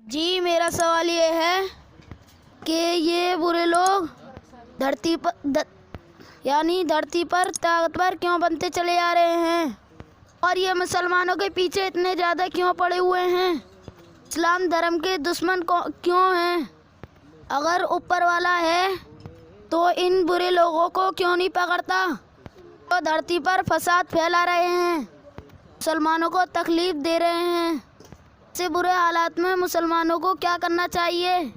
जी, मेरा सवाल ये है कि ये बुरे लोग धरती पर यानी धरती पर ताकतवर क्यों बनते चले आ रहे हैं और ये मुसलमानों के पीछे इतने ज़्यादा क्यों पड़े हुए हैं। इस्लाम धर्म के दुश्मन क्यों हैं। अगर ऊपर वाला है तो इन बुरे लोगों को क्यों नहीं पकड़ता। तो धरती पर फसाद फैला रहे हैं, मुसलमानों को तकलीफ़ दे रहे हैं। ऐसे बुरे हालात में मुसलमानों को क्या करना चाहिए,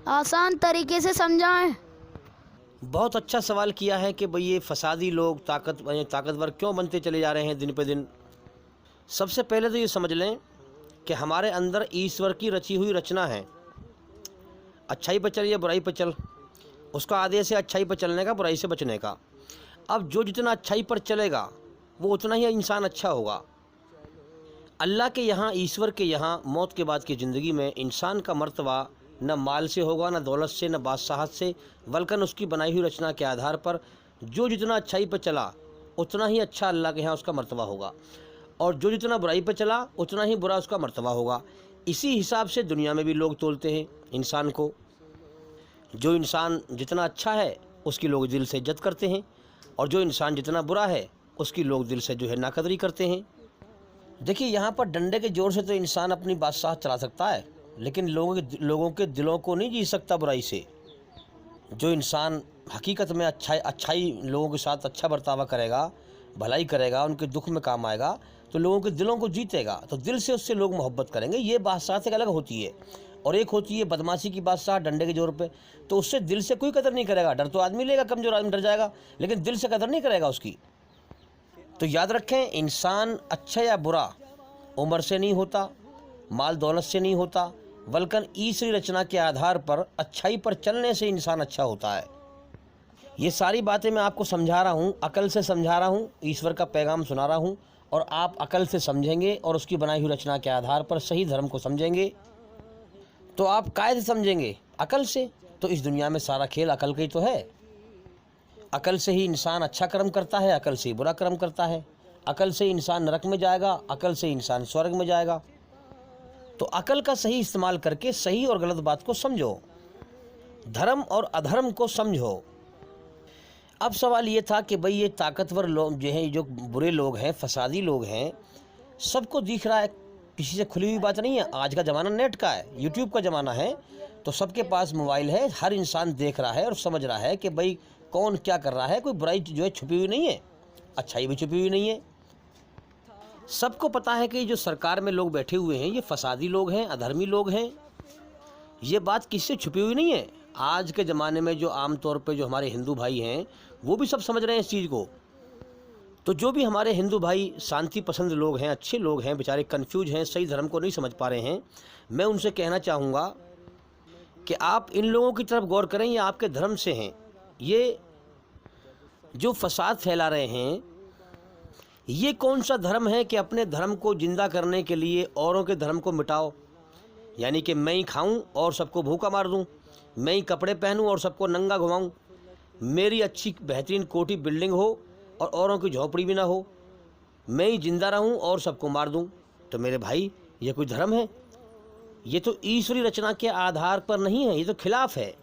आसान तरीके से समझाएं। बहुत अच्छा सवाल किया है कि भाई ये फसादी लोग ताकतवर क्यों बनते चले जा रहे हैं दिन पे दिन। सबसे पहले तो ये समझ लें कि हमारे अंदर ईश्वर की रची हुई रचना है। अच्छाई पर चल या बुराई पर चल, उसका आदेश है अच्छाई पर चलने का, बुराई से बचने का। अब जो जितना अच्छाई पर चलेगा वो उतना ही इंसान अच्छा होगा। अल्लाह के यहाँ, ईश्वर के यहाँ मौत के बाद की ज़िंदगी में इंसान का मर्तबा न माल से होगा, न दौलत से, न बादशाहत से, बल्कि उसकी बनाई हुई रचना के आधार पर जो जितना अच्छाई पर चला उतना ही अच्छा अल्लाह के यहाँ उसका मर्तबा होगा, और जो जितना बुराई पर चला उतना ही बुरा उसका मर्तबा होगा। इसी हिसाब से दुनिया में भी लोग तोलते हैं इंसान को। जो इंसान जितना अच्छा है उसकी लोग दिल से इज्जत करते हैं, और जो इंसान जितना बुरा है उसकी लोग दिल से जो है नाकदरी करते हैं। देखिए, यहाँ पर डंडे के ज़ोर से तो इंसान अपनी बादशाह चला सकता है, लेकिन लोगों के दिलों को नहीं जीत सकता बुराई से। जो इंसान हकीकत में अच्छाई लोगों के साथ अच्छा बर्तावा करेगा, भलाई करेगा, उनके दुख में काम आएगा, तो लोगों के दिलों को जीतेगा, तो दिल से उससे लोग मोहब्बत करेंगे। ये बादशाह से अलग होती है। और एक होती है बदमाशी की बादशाह डंडे के जोर पे, तो उससे दिल से कोई कदर नहीं करेगा। डर तो आदमी लेगा, कमजोर आदमी डर जाएगा, लेकिन दिल से कदर नहीं करेगा उसकी। तो याद रखें, इंसान अच्छा या बुरा उम्र से नहीं होता, माल दौलत से नहीं होता, बल्कि ईश्वरी रचना के आधार पर अच्छाई पर चलने से इंसान अच्छा होता है। ये सारी बातें मैं आपको समझा रहा हूँ, अकल से समझा रहा हूँ, ईश्वर का पैगाम सुना रहा हूँ, और आप अकल से समझेंगे और उसकी बनाई हुई रचना के आधार पर सही धर्म को समझेंगे तो आप कायदे समझेंगे अकल से। तो इस दुनिया में सारा खेल अकल का ही तो है। अकल से ही इंसान अच्छा कर्म करता है, अकल से ही बुरा कर्म करता है। अकल से इंसान नरक में जाएगा, अकल से इंसान स्वर्ग में जाएगा। तो अकल का सही इस्तेमाल करके सही और गलत बात को समझो, धर्म और अधर्म को समझो। अब सवाल ये था कि भाई ये ताकतवर लोग जो हैं, जो बुरे लोग हैं, फसादी लोग हैं, सबको दिख रहा है, किसी से खुली हुई बात नहीं है। आज का ज़माना नेट का है, यूट्यूब का ज़माना है, तो सबके पास मोबाइल है, हर इंसान देख रहा है और समझ रहा है कि भाई कौन क्या कर रहा है। कोई बुराई जो है छुपी हुई नहीं है, अच्छाई भी छुपी हुई नहीं है। सबको पता है कि जो सरकार में लोग बैठे हुए हैं ये फसादी लोग हैं, अधर्मी लोग हैं। ये बात किससे छुपी हुई नहीं है। आज के ज़माने में जो आम तौर पे जो हमारे हिंदू भाई हैं वो भी सब समझ रहे हैं इस चीज़ को। तो जो भी हमारे हिंदू भाई शांति पसंद लोग हैं, अच्छे लोग हैं, बेचारे कन्फ्यूज हैं, सही धर्म को नहीं समझ पा रहे हैं, मैं उनसे कहना चाहूँगा कि आप इन लोगों की तरफ गौर करें, ये आपके धर्म से हैं। ये जो फसाद फैला रहे हैं, ये कौन सा धर्म है कि अपने धर्म को जिंदा करने के लिए औरों के धर्म को मिटाओ। यानी कि मैं ही खाऊं और सबको भूखा मार दूं, मैं ही कपड़े पहनूं और सबको नंगा घुमाऊं, मेरी अच्छी बेहतरीन कोठी बिल्डिंग हो और औरों की झोपड़ी भी ना हो, मैं ही जिंदा रहूं और सबको मार दूं। तो मेरे भाई, ये कोई धर्म है? ये तो ईश्वरी रचना के आधार पर नहीं है, ये तो खिलाफ है।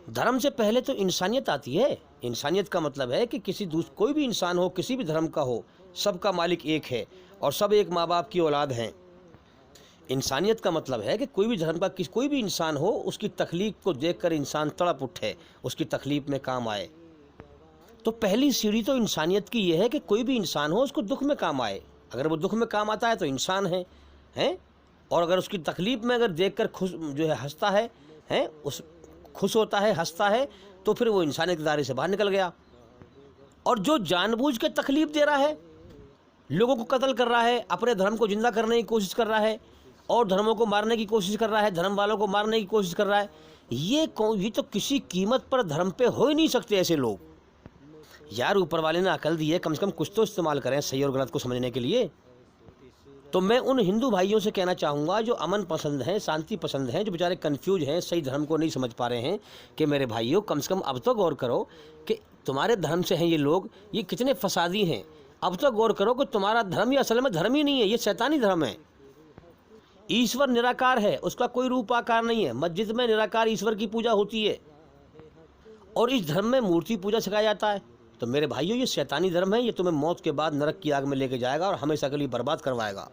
धर्म से पहले तो इंसानियत आती है। इंसानियत का मतलब है कि कोई भी इंसान हो, किसी भी धर्म का हो, सबका मालिक एक है और सब एक माँ बाप की औलाद हैं। इंसानियत का मतलब है कि कोई भी धर्म का कोई भी इंसान हो, उसकी तकलीफ को देखकर इंसान तड़प उठे, उसकी तकलीफ में काम आए। तो पहली सीढ़ी तो इंसानियत की यह है कि कोई भी इंसान हो उसको दुख में काम आए। अगर वो दुख में काम आता है तो इंसान है। और अगर उसकी तकलीफ में अगर देखकर खुश जो है हंसता है, उस खुश होता है, हंसता है, तो फिर वो इंसानियत के दायरे से बाहर निकल गया। और जो जानबूझ के तकलीफ दे रहा है, लोगों को कत्ल कर रहा है, अपने धर्म को जिंदा करने की कोशिश कर रहा है और धर्मों को मारने की कोशिश कर रहा है, धर्म वालों को मारने की कोशिश कर रहा है, ये तो किसी कीमत पर धर्म पे हो ही नहीं सकते ऐसे लोग। यार, ऊपर वाले ने अकल दी है, कम से कम कुछ तो इस्तेमाल करें सही और गलत को समझने के लिए। तो मैं उन हिंदू भाइयों से कहना चाहूँगा जो अमन पसंद हैं, शांति पसंद हैं, जो बेचारे कन्फ्यूज हैं, सही धर्म को नहीं समझ पा रहे हैं, कि मेरे भाइयों कम से कम अब तो गौर करो कि तुम्हारे धर्म से हैं ये लोग, ये कितने फसादी हैं। अब तो गौर करो कि तुम्हारा धर्म ये असल में धर्म ही नहीं है, ये शैतानी धर्म है। ईश्वर निराकार है, उसका कोई रूप आकार नहीं है। मस्जिद में निराकार ईश्वर की पूजा होती है और इस धर्म में मूर्ति पूजा सिखाया जाता है। तो मेरे भाइयों, ये शैतानी धर्म है, ये तुम्हें मौत के बाद नरक की आग में लेके जाएगा और हमेशा के लिए बर्बाद करवाएगा।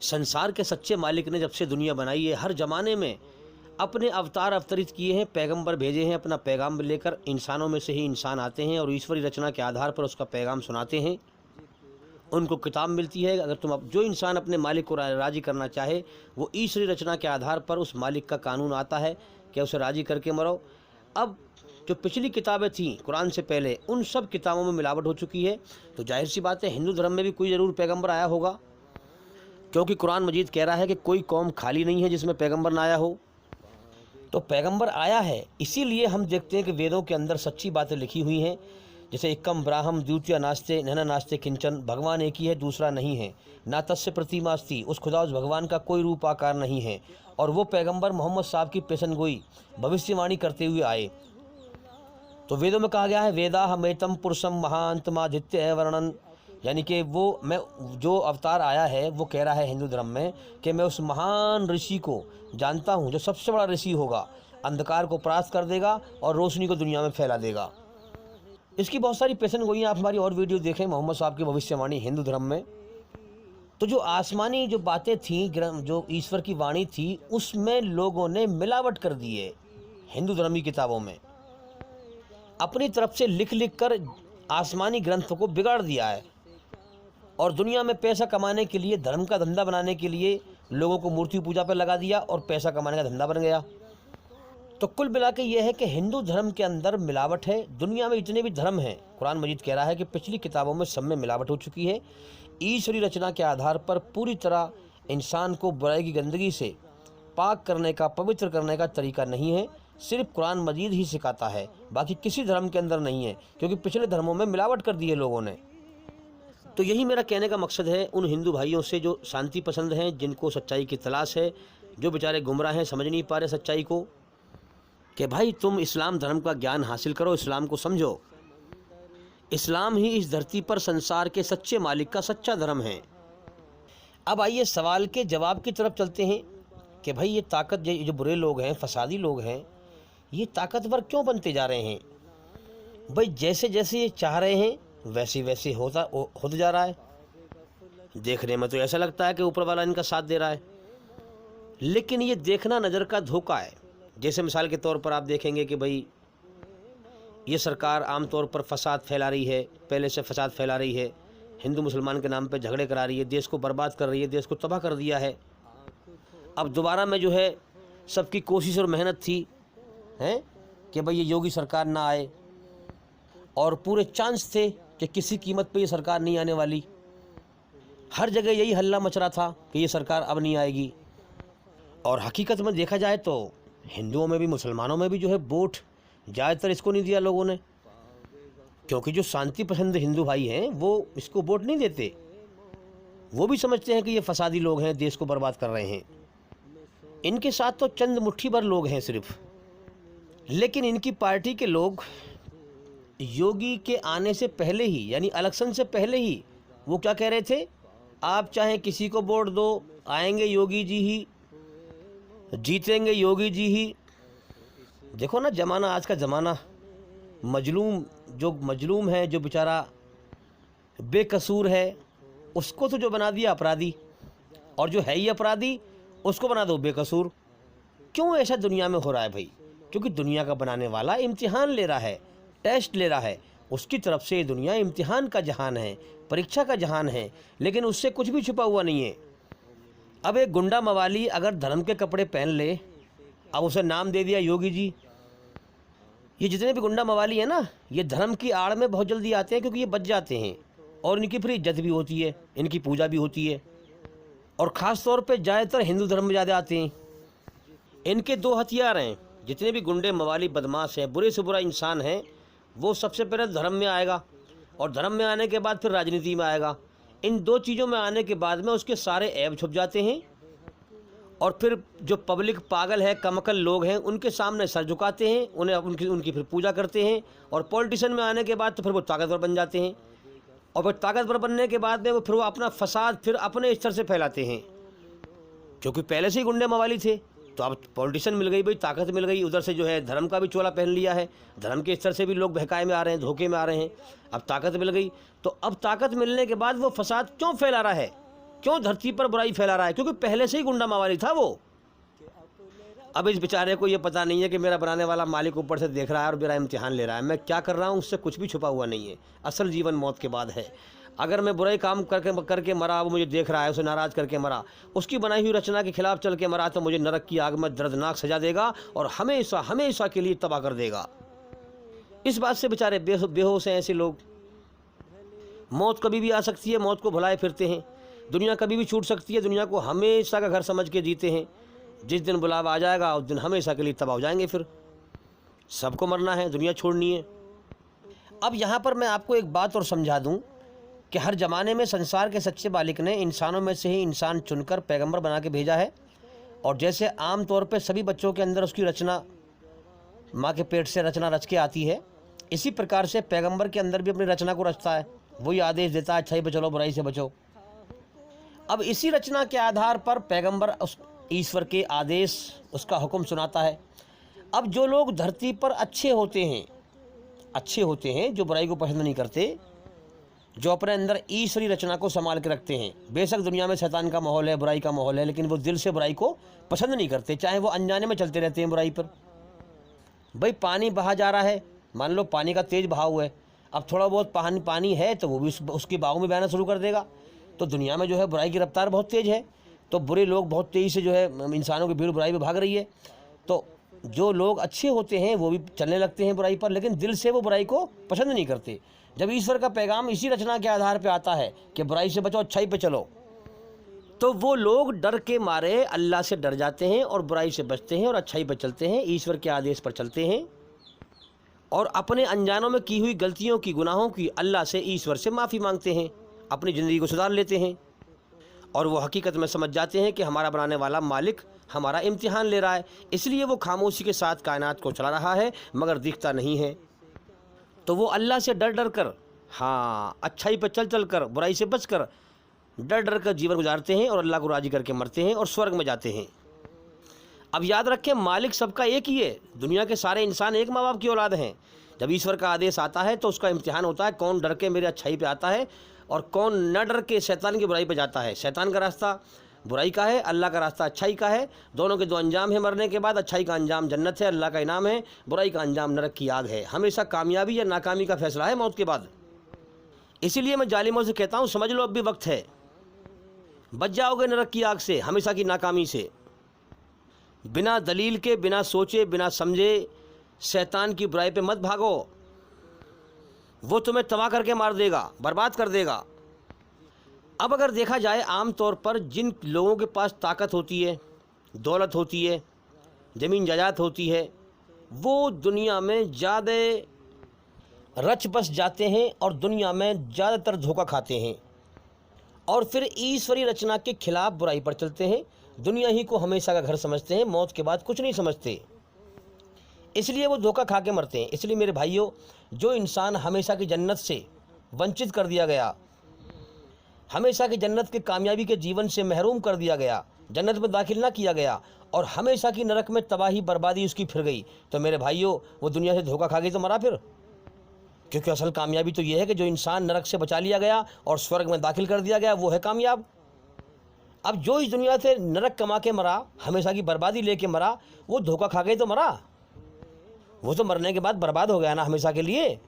संसार के सच्चे मालिक ने जब से दुनिया बनाई है, हर ज़माने में अपने अवतार अवतरित किए हैं, पैगंबर भेजे हैं, अपना पैगाम लेकर। इंसानों में से ही इंसान आते हैं और ईश्वरी रचना के आधार पर उसका पैगाम सुनाते हैं। उनको किताब मिलती है। अगर तुम जो इंसान अपने मालिक को राज़ी करना चाहे, वो ईश्वरी रचना के आधार पर उस मालिक का कानून आता है कि उसे राज़ी करके मरो। अब जो पिछली किताबें थीं कुरान से पहले, उन सब किताबों में मिलावट हो चुकी है। तो जाहिर सी बात है, हिंदू धर्म में भी कोई ज़रूर पैगंबर आया होगा, क्योंकि कुरान मजीद कह रहा है कि कोई कौम खाली नहीं है जिसमें पैगंबर ना आया हो। तो पैगंबर आया है, इसीलिए हम देखते हैं कि वेदों के अंदर सच्ची बातें लिखी हुई हैं। जैसे एकम ब्राह्म द्वितीय नास्ते नैना नास्ते किंचन, भगवान एक ही है, दूसरा नहीं है। ना तस्य प्रतिमास्ति, उस खुदा उस भगवान का कोई रूप आकार नहीं है। और वो पैगंबर मोहम्मद साहब की पेशनगोई भविष्यवाणी करते हुए आए। तो वेदों में कहा गया है, वेदा हमेतम पुरुषम महांतमादित्य वर्णन, यानी कि वो मैं जो अवतार आया है वो कह रहा है हिंदू धर्म में कि मैं उस महान ऋषि को जानता हूँ जो सबसे बड़ा ऋषि होगा, अंधकार को परास्त कर देगा और रोशनी को दुनिया में फैला देगा। इसकी बहुत सारी पेशन गोइयाँ, आप हमारी और वीडियो देखें मोहम्मद साहब की भविष्यवाणी हिंदू धर्म में। तो जो आसमानी जो बातें थीं, जो ईश्वर की वाणी थी, उसमें लोगों ने मिलावट कर दी है। हिंदू धर्म की किताबों में अपनी तरफ से लिख लिख कर आसमानी ग्रंथों को बिगाड़ दिया है और दुनिया में पैसा कमाने के लिए, धर्म का धंधा बनाने के लिए लोगों को मूर्ति पूजा पर लगा दिया और पैसा कमाने का धंधा बन गया। तो कुल मिला के ये है कि हिंदू धर्म के अंदर मिलावट है। दुनिया में जितने भी धर्म हैं, कुरान मजीद कह रहा है कि पिछली किताबों में सब में मिलावट हो चुकी है। ईश्वरी रचना के आधार पर पूरी तरह इंसान को बुराई की गंदगी से पाक करने का, पवित्र करने का तरीका नहीं है। सिर्फ कुरान मजीद ही सिखाता है, बाकी किसी धर्म के अंदर नहीं है, क्योंकि पिछले धर्मों में मिलावट कर दी है लोगों ने। तो यही मेरा कहने का मकसद है उन हिंदू भाइयों से जो शांति पसंद हैं, जिनको सच्चाई की तलाश है, जो बेचारे गुमराह हैं, समझ नहीं पा रहे सच्चाई को, कि भाई तुम इस्लाम धर्म का ज्ञान हासिल करो, इस्लाम को समझो। इस्लाम ही इस धरती पर संसार के सच्चे मालिक का सच्चा धर्म है। अब आइए सवाल के जवाब की तरफ चलते हैं कि भाई ये ताकत, ये जो बुरे लोग हैं, फसादी लोग हैं, ये ताकतवर क्यों बनते जा रहे हैं? भाई जैसे जैसे ये चाह रहे हैं वैसे वैसे होता जा रहा है। देखने में तो ऐसा लगता है कि ऊपर वाला इनका साथ दे रहा है, लेकिन ये देखना नज़र का धोखा है। जैसे मिसाल के तौर पर आप देखेंगे कि भाई ये सरकार आमतौर पर फसाद फैला रही है, पहले से फसाद फैला रही है, हिंदू मुसलमान के नाम पे झगड़े करा रही है, देश को बर्बाद कर रही है, देश को तबाह कर दिया है। अब दोबारा में जो है सबकी कोशिश और मेहनत थी हैं कि भाई ये योगी सरकार ना आए, और पूरे चांस थे कि किसी कीमत पे ये सरकार नहीं आने वाली। हर जगह यही हल्ला मच रहा था कि ये सरकार अब नहीं आएगी। और हकीकत में देखा जाए तो हिंदुओं में भी, मुसलमानों में भी जो है वोट ज़्यादातर इसको नहीं दिया लोगों ने, क्योंकि जो शांति पसंद हिंदू भाई हैं वो इसको वोट नहीं देते। वो भी समझते हैं कि ये फसादी लोग हैं, देश को बर्बाद कर रहे हैं। इनके साथ तो चंद मुट्ठी भर लोग हैं सिर्फ, लेकिन इनकी पार्टी के लोग योगी के आने से पहले ही, यानी इलेक्शन से पहले ही, वो क्या कह रहे थे, आप चाहे किसी को वोट दो, आएंगे योगी जी ही, जीतेंगे योगी जी ही। देखो ना ज़माना, आज का ज़माना, मजलूम है, जो बेचारा बेकसूर है, उसको तो जो बना दिया अपराधी, और जो है ही अपराधी उसको बना दो बेकसूर। क्यों ऐसा दुनिया में हो रहा है भाई? क्योंकि दुनिया का बनाने वाला इम्तिहान ले रहा है, टेस्ट ले रहा है। उसकी तरफ से ये दुनिया इम्तिहान का जहान है, परीक्षा का जहान है, लेकिन उससे कुछ भी छुपा हुआ नहीं है। अब एक गुंडा मवाली अगर धर्म के कपड़े पहन ले, अब उसे नाम दे दिया योगी जी। ये जितने भी गुंडा मवाली है ना, ये धर्म की आड़ में बहुत जल्दी आते हैं, क्योंकि ये बच जाते हैं और इनकी फिर इज्जत भी होती है, इनकी पूजा भी होती है, और ख़ास तौर पे ज़्यादातर हिंदू धर्म में ज़्यादा आते हैं। इनके दो हथियार हैं, जितने भी गुंडे मवाली बदमाश हैं, बुरे से बुरा इंसान है, वो सबसे पहले धर्म में आएगा, और धर्म में आने के बाद फिर राजनीति में आएगा। इन दो चीज़ों में आने के बाद में उसके सारे ऐब छुप जाते हैं, और फिर जो पब्लिक पागल है, कमकल लोग हैं, उनके सामने सर झुकाते हैं, उन्हें उनकी फिर पूजा करते हैं। और पॉलिटिशियन में आने के बाद तो फिर वो ताकतवर बन जाते हैं, और फिर ताकतवर बनने के बाद में वो अपना फसाद फिर अपने स्तर से फैलाते हैं। क्योंकि पहले से ही गुंडे मवाली थे। तो अब पॉलिटिशियन मिल गई भाई, ताकत मिल गई, उधर से जो है धर्म का भी चोला पहन लिया है, धर्म के स्तर से भी लोग बहकाए में आ रहे हैं, धोखे में आ रहे हैं। अब ताकत मिल गई, तो अब ताकत मिलने के बाद वो फसाद क्यों फैला रहा है, क्यों धरती पर बुराई फैला रहा है? क्योंकि पहले से ही गुंडा मवाली था वो। अब इस बेचारे को ये पता नहीं है कि मेरा बनाने वाला मालिक ऊपर से देख रहा है और मेरा इम्तिहान ले रहा है। मैं क्या कर रहा हूँ उससे कुछ भी छुपा हुआ नहीं है। असल जीवन मौत के बाद है। अगर मैं बुराई काम करके मरा, वो मुझे देख रहा है, उसे नाराज़ करके मरा, उसकी बनाई हुई रचना के खिलाफ चल के मरा, तो मुझे नरक की आग में दर्दनाक सजा देगा और हमेशा हमेशा के लिए तबाह कर देगा। इस बात से बेचारे बेहोश हैं ऐसे लोग। मौत कभी भी आ सकती है, मौत को भुलाए फिरते हैं। दुनिया कभी भी छूट सकती है, दुनिया को हमेशा का घर समझ के जीते हैं। जिस दिन बुलावा आ जाएगा उस दिन हमेशा के लिए तबाह हो जाएंगे। फिर सबको मरना है, दुनिया छोड़नी है। अब यहाँ पर मैं आपको एक बात और समझा दूँ कि हर ज़माने में संसार के सच्चे मालिक ने इंसानों में से ही इंसान चुनकर पैगंबर बना के भेजा है। और जैसे आम तौर पे सभी बच्चों के अंदर उसकी रचना माँ के पेट से रचना रच के आती है, इसी प्रकार से पैगंबर के अंदर भी अपनी रचना को रचता है। वही आदेश देता है, अच्छाई पे चलो, बुराई से बचो। अब इसी रचना के आधार पर पैगंबर उस ईश्वर के आदेश, उसका हुक्म सुनाता है। अब जो लोग धरती पर अच्छे होते हैं, जो बुराई को पसंद नहीं करते, जो अपने अंदर ईश्वरी रचना को संभाल के रखते हैं, बेशक दुनिया में शैतान का माहौल है, बुराई का माहौल है, लेकिन वो दिल से बुराई को पसंद नहीं करते, चाहे वो अनजाने में चलते रहते हैं बुराई पर। भाई पानी बहा जा रहा है, मान लो पानी का तेज बहाव है, अब थोड़ा बहुत पानी है तो वो भी उसके बहाव में बहना शुरू कर देगा। तो दुनिया में जो है बुराई की रफ्तार बहुत तेज़ है, तो बुरे लोग बहुत तेज़ी से जो है इंसानों की भीड़ बुराई में भाग रही है। तो जो लोग अच्छे होते हैं वो भी चलने लगते हैं बुराई पर, लेकिन दिल से वो बुराई को पसंद नहीं करते। जब ईश्वर का पैगाम इसी रचना के आधार पर आता है कि बुराई से बचो, अच्छाई पे चलो, तो वो लोग डर के मारे अल्लाह से डर जाते हैं और बुराई से बचते हैं और अच्छाई पर चलते हैं, ईश्वर के आदेश पर चलते हैं और अपने अनजानों में की हुई गलतियों की, गुनाहों की अल्लाह से, ईश्वर से माफ़ी मांगते हैं, अपनी ज़िंदगी को सुधार लेते हैं। और वो हकीकत में समझ जाते हैं कि हमारा बनाने वाला मालिक हमारा इम्तिहान ले रहा है, इसलिए वो खामोशी के साथ कायनात को चला रहा है, मगर दिखता नहीं है। तो वो अल्लाह से डर डर कर, हाँ, अच्छाई पर चल चल कर, बुराई से बच कर, डर डर कर जीवन गुजारते हैं और अल्लाह को राज़ी करके मरते हैं और स्वर्ग में जाते हैं। अब याद रखें, मालिक सबका एक ही है। दुनिया के सारे इंसान एक माँ बाप की औलाद हैं। जब ईश्वर का आदेश आता है तो उसका इम्तिहान होता है, कौन डर के मेरे अच्छाई पे आता है और कौन न डर के शैतान की बुराई पे जाता है। शैतान का रास्ता बुराई का है, अल्लाह का रास्ता अच्छाई का है। दोनों के दो अंजाम है मरने के बाद। अच्छाई का अंजाम जन्नत है, अल्लाह का इनाम है। बुराई का अंजाम नरक की आग है। हमेशा कामयाबी या नाकामी का फैसला है मौत के बाद। इसीलिए मैं जालिमों से कहता हूँ, समझ लो अब भी वक्त है, बच जाओगे नरक की आग से, हमेशा की नाकामी से। बिना दलील के, बिना सोचे, बिना समझे शैतान की बुराई पे मत भागो, वो तुम्हें तबाह करके मार देगा, बर्बाद कर देगा। अब अगर देखा जाए, आम तौर पर जिन लोगों के पास ताकत होती है, दौलत होती है, ज़मीन जायदाद होती है, वो दुनिया में ज़्यादा रच बस जाते हैं और दुनिया में ज़्यादातर धोखा खाते हैं और फिर ईश्वरी रचना के खिलाफ बुराई पर चलते हैं। दुनिया ही को हमेशा का घर समझते हैं, मौत के बाद कुछ नहीं समझते, इसलिए वो धोखा खा के मरते हैं। इसलिए मेरे भाइयों, जो इंसान हमेशा की जन्नत से वंचित कर दिया गया, हमेशा की जन्नत के कामयाबी के जीवन से महरूम कर दिया गया, जन्नत में दाखिल ना किया गया और हमेशा की नरक में तबाही बर्बादी उसकी फिर गई, तो मेरे भाइयों वो दुनिया से धोखा खा गई तो मरा फिर। क्योंकि असल कामयाबी तो ये है कि जो इंसान नरक से बचा लिया गया और स्वर्ग में दाखिल कर दिया गया, वो है कामयाब। अब जो इस दुनिया से नरक कमा के मरा, हमेशा की बर्बादी लेके मरा, वो धोखा खा गई तो मरा, वो तो मरने के बाद बर्बाद हो गया ना हमेशा के लिए।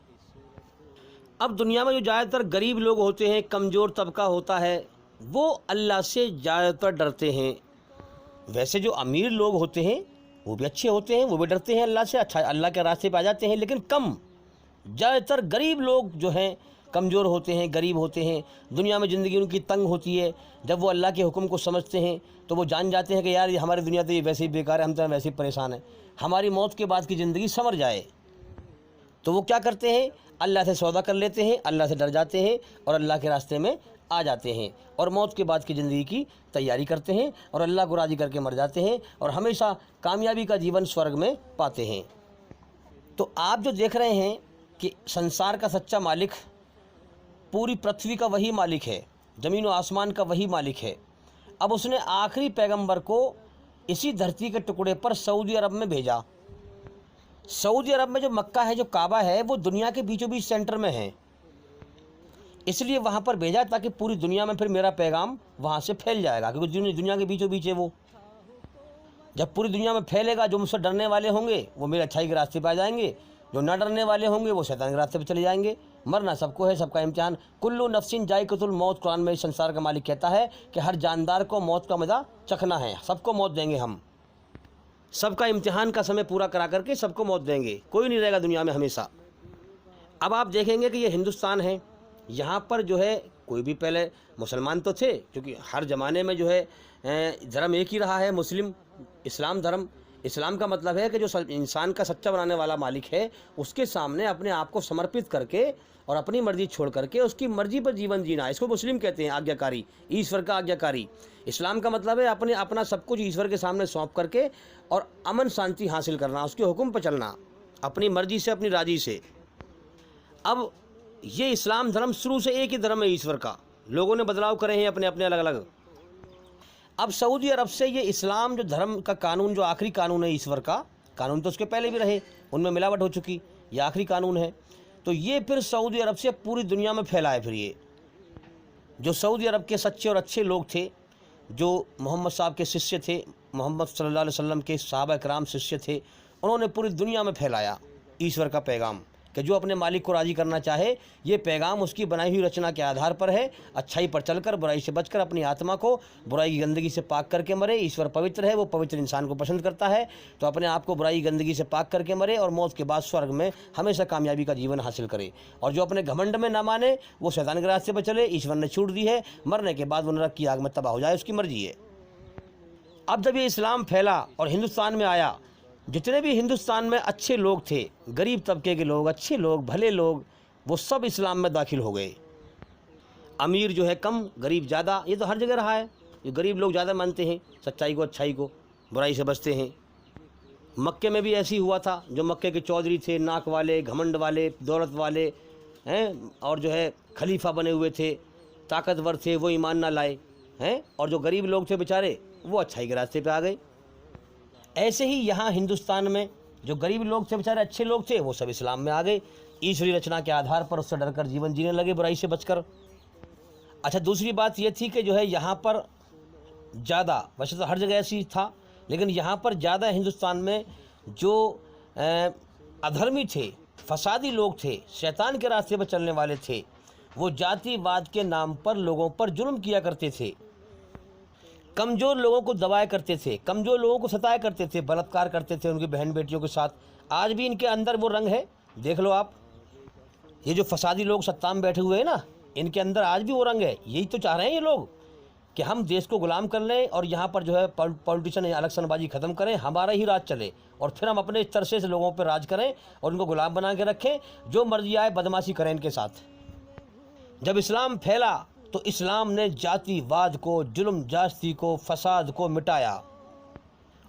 अब दुनिया में जो ज़्यादातर गरीब लोग होते हैं, कमज़ोर तबका होता है, वो अल्लाह से ज़्यादातर डरते हैं। वैसे जो अमीर लोग होते हैं वो भी अच्छे होते हैं, वो भी डरते हैं अल्लाह से, अच्छा अल्लाह के रास्ते पे आ जाते हैं, लेकिन कम। ज़्यादातर गरीब लोग जो हैं, कमज़ोर होते हैं, गरीब होते हैं, दुनिया में ज़िंदगी उनकी तंग होती है। जब वो अल्लाह के हुक्म को समझते हैं तो वो जान जाते हैं कि यार ये हमारी दुनिया तो ये वैसे ही बेकार है, हम तो वैसे ही परेशान हैं, हमारी मौत के बाद की ज़िंदगी संवर जाए। तो वो क्या करते हैं, अल्लाह से सौदा कर लेते हैं, अल्लाह से डर जाते हैं और अल्लाह के रास्ते में आ जाते हैं और मौत के बाद की ज़िंदगी की तैयारी करते हैं और अल्लाह को राज़ी करके मर जाते हैं और हमेशा कामयाबी का जीवन स्वर्ग में पाते हैं। तो आप जो देख रहे हैं कि संसार का सच्चा मालिक, पूरी पृथ्वी का वही मालिक है, ज़मीन व आसमान का वही मालिक है। अब उसने आखिरी पैगंबर को इसी धरती के टुकड़े पर सऊदी अरब में भेजा। सऊदी अरब में जो मक्का है, जो काबा है, वो दुनिया के बीचों बीच सेंटर में है, इसलिए वहाँ पर भेजा ताकि पूरी दुनिया में फिर मेरा पैगाम वहाँ से फैल जाएगा, क्योंकि दुनिया के बीचों बीच है वो। जब पूरी दुनिया में फैलेगा, जो मुझसे डरने वाले होंगे वो मेरे अच्छाई के रास्ते पर आ जाएंगे, जो ना डरने वाले होंगे वो शैतान के रास्ते पर चले जाएंगे। मरना सबको है, सबका इम्तिहान। कुल्लू नफ्सिन जायक़तुल मौत, कुरान में संसार का मालिक कहता है कि हर जानदार को मौत का मज़ा चखना है, सबको मौत देंगे हम, सबका इम्तिहान का समय पूरा करा करके सबको मौत देंगे, कोई नहीं रहेगा दुनिया में हमेशा। अब आप देखेंगे कि ये हिंदुस्तान है, यहाँ पर जो है कोई भी, पहले मुसलमान तो थे, क्योंकि हर ज़माने में जो है धर्म एक ही रहा है, मुस्लिम इस्लाम धर्म। इस्लाम का मतलब है कि जो इंसान का सच्चा बनाने वाला मालिक है, उसके सामने अपने आप को समर्पित करके और अपनी मर्जी छोड़ करके उसकी मर्जी पर जीवन जीना, इसको मुस्लिम कहते हैं, आज्ञाकारी, ईश्वर का आज्ञाकारी। इस्लाम का मतलब है अपना सब कुछ ईश्वर के सामने सौंप करके और अमन शांति हासिल करना, उसके हुक्म पर चलना, अपनी मर्जी से, अपनी राजी से। अब ये इस्लाम धर्म शुरू से एक ही धर्म है ईश्वर का, लोगों ने बदलाव करे हैं अपने अपने अलग अलग। अब सऊदी अरब से ये इस्लाम जो धर्म का कानून, जो आखिरी कानून है ईश्वर का, कानून तो उसके पहले भी रहे, उनमें मिलावट हो चुकी, ये आखिरी कानून है, तो ये फिर सऊदी अरब से पूरी दुनिया में फैला है। फिर ये जो सऊदी अरब के सच्चे और अच्छे लोग थे, जो मोहम्मद साहब के शिष्य थे, मोहम्मद सल्लल्लाहु अलैहि वसल्लम के सहाबा कराम शिष्य थे, उन्होंने पूरी दुनिया में फैलाया ईश्वर का पैगाम कि जो अपने मालिक को राज़ी करना चाहे, ये पैगाम उसकी बनाई हुई रचना के आधार पर है। अच्छाई पर चलकर, बुराई से बचकर, अपनी आत्मा को बुराई की गंदगी से पाक करके मरे। ईश्वर पवित्र है, वो पवित्र इंसान को पसंद करता है, तो अपने आप को बुराई गंदगी से पाक करके मरे और मौत के बाद स्वर्ग में हमेशा कामयाबी का जीवन हासिल करे। और जो अपने घमंड में ना माने, वो शैतान के रास्ते पर चले, ईश्वर ने छूट दी है, मरने के बाद वो नरक की आग में तबाह हो जाए, उसकी मर्जी है। अब जब ये इस्लाम फैला और हिंदुस्तान में आया, जितने भी हिंदुस्तान में अच्छे लोग थे, गरीब तबके के लोग, अच्छे लोग, भले लोग, वो सब इस्लाम में दाखिल हो गए। अमीर जो है कम, गरीब ज़्यादा, ये तो हर जगह रहा है। ये गरीब लोग ज़्यादा मानते हैं सच्चाई को, अच्छाई को, बुराई से बचते हैं। मक्के में भी ऐसी हुआ था, जो मक्के के चौधरी थे, नाक वाले, घमंड वाले, दौलत वाले हैं, और जो है खलीफा बने हुए थे, ताकतवर थे, वो ईमान ना लाए हैं, और जो गरीब लोग थे बेचारे, वो अच्छाई के रास्ते पे आ गए। ऐसे ही यहाँ हिंदुस्तान में जो गरीब लोग थे बेचारे, अच्छे लोग थे, वो सब इस्लाम में आ गए, ईश्वरी रचना के आधार पर उससे डरकर जीवन जीने लगे, बुराई से बचकर। अच्छा, दूसरी बात ये थी कि जो है यहाँ पर ज़्यादा, वैसे तो हर जगह ऐसी था, लेकिन यहाँ पर ज़्यादा हिंदुस्तान में जो अधर्मी थे, फसादी लोग थे, शैतान के रास्ते पर चलने वाले थे, वो जातिवाद के नाम पर लोगों पर जुल्म किया करते थे, कमज़ोर लोगों को दबाया करते थे, कमज़ोर लोगों को सताया करते थे, बलात्कार करते थे उनकी बहन बेटियों के साथ। आज भी इनके अंदर वो रंग है, देख लो आप, ये जो फसादी लोग सत्ता में बैठे हुए हैं ना, इनके अंदर आज भी वो रंग है। यही तो चाह रहे हैं ये लोग कि हम देश को गुलाम कर लें और यहाँ पर जो है पॉलिटिशियन इलेक्शनबाजी ख़त्म करें, हमारा ही राज चले, और फिर हम अपने स्तर से लोगों पर राज करें और उनको गुलाम बना के रखें, जो मर्जी आए बदमाशी करें इनके साथ। जब इस्लाम फैला तो इस्लाम ने जातिवाद को, जुल्म जास्ती को, फसाद को मिटाया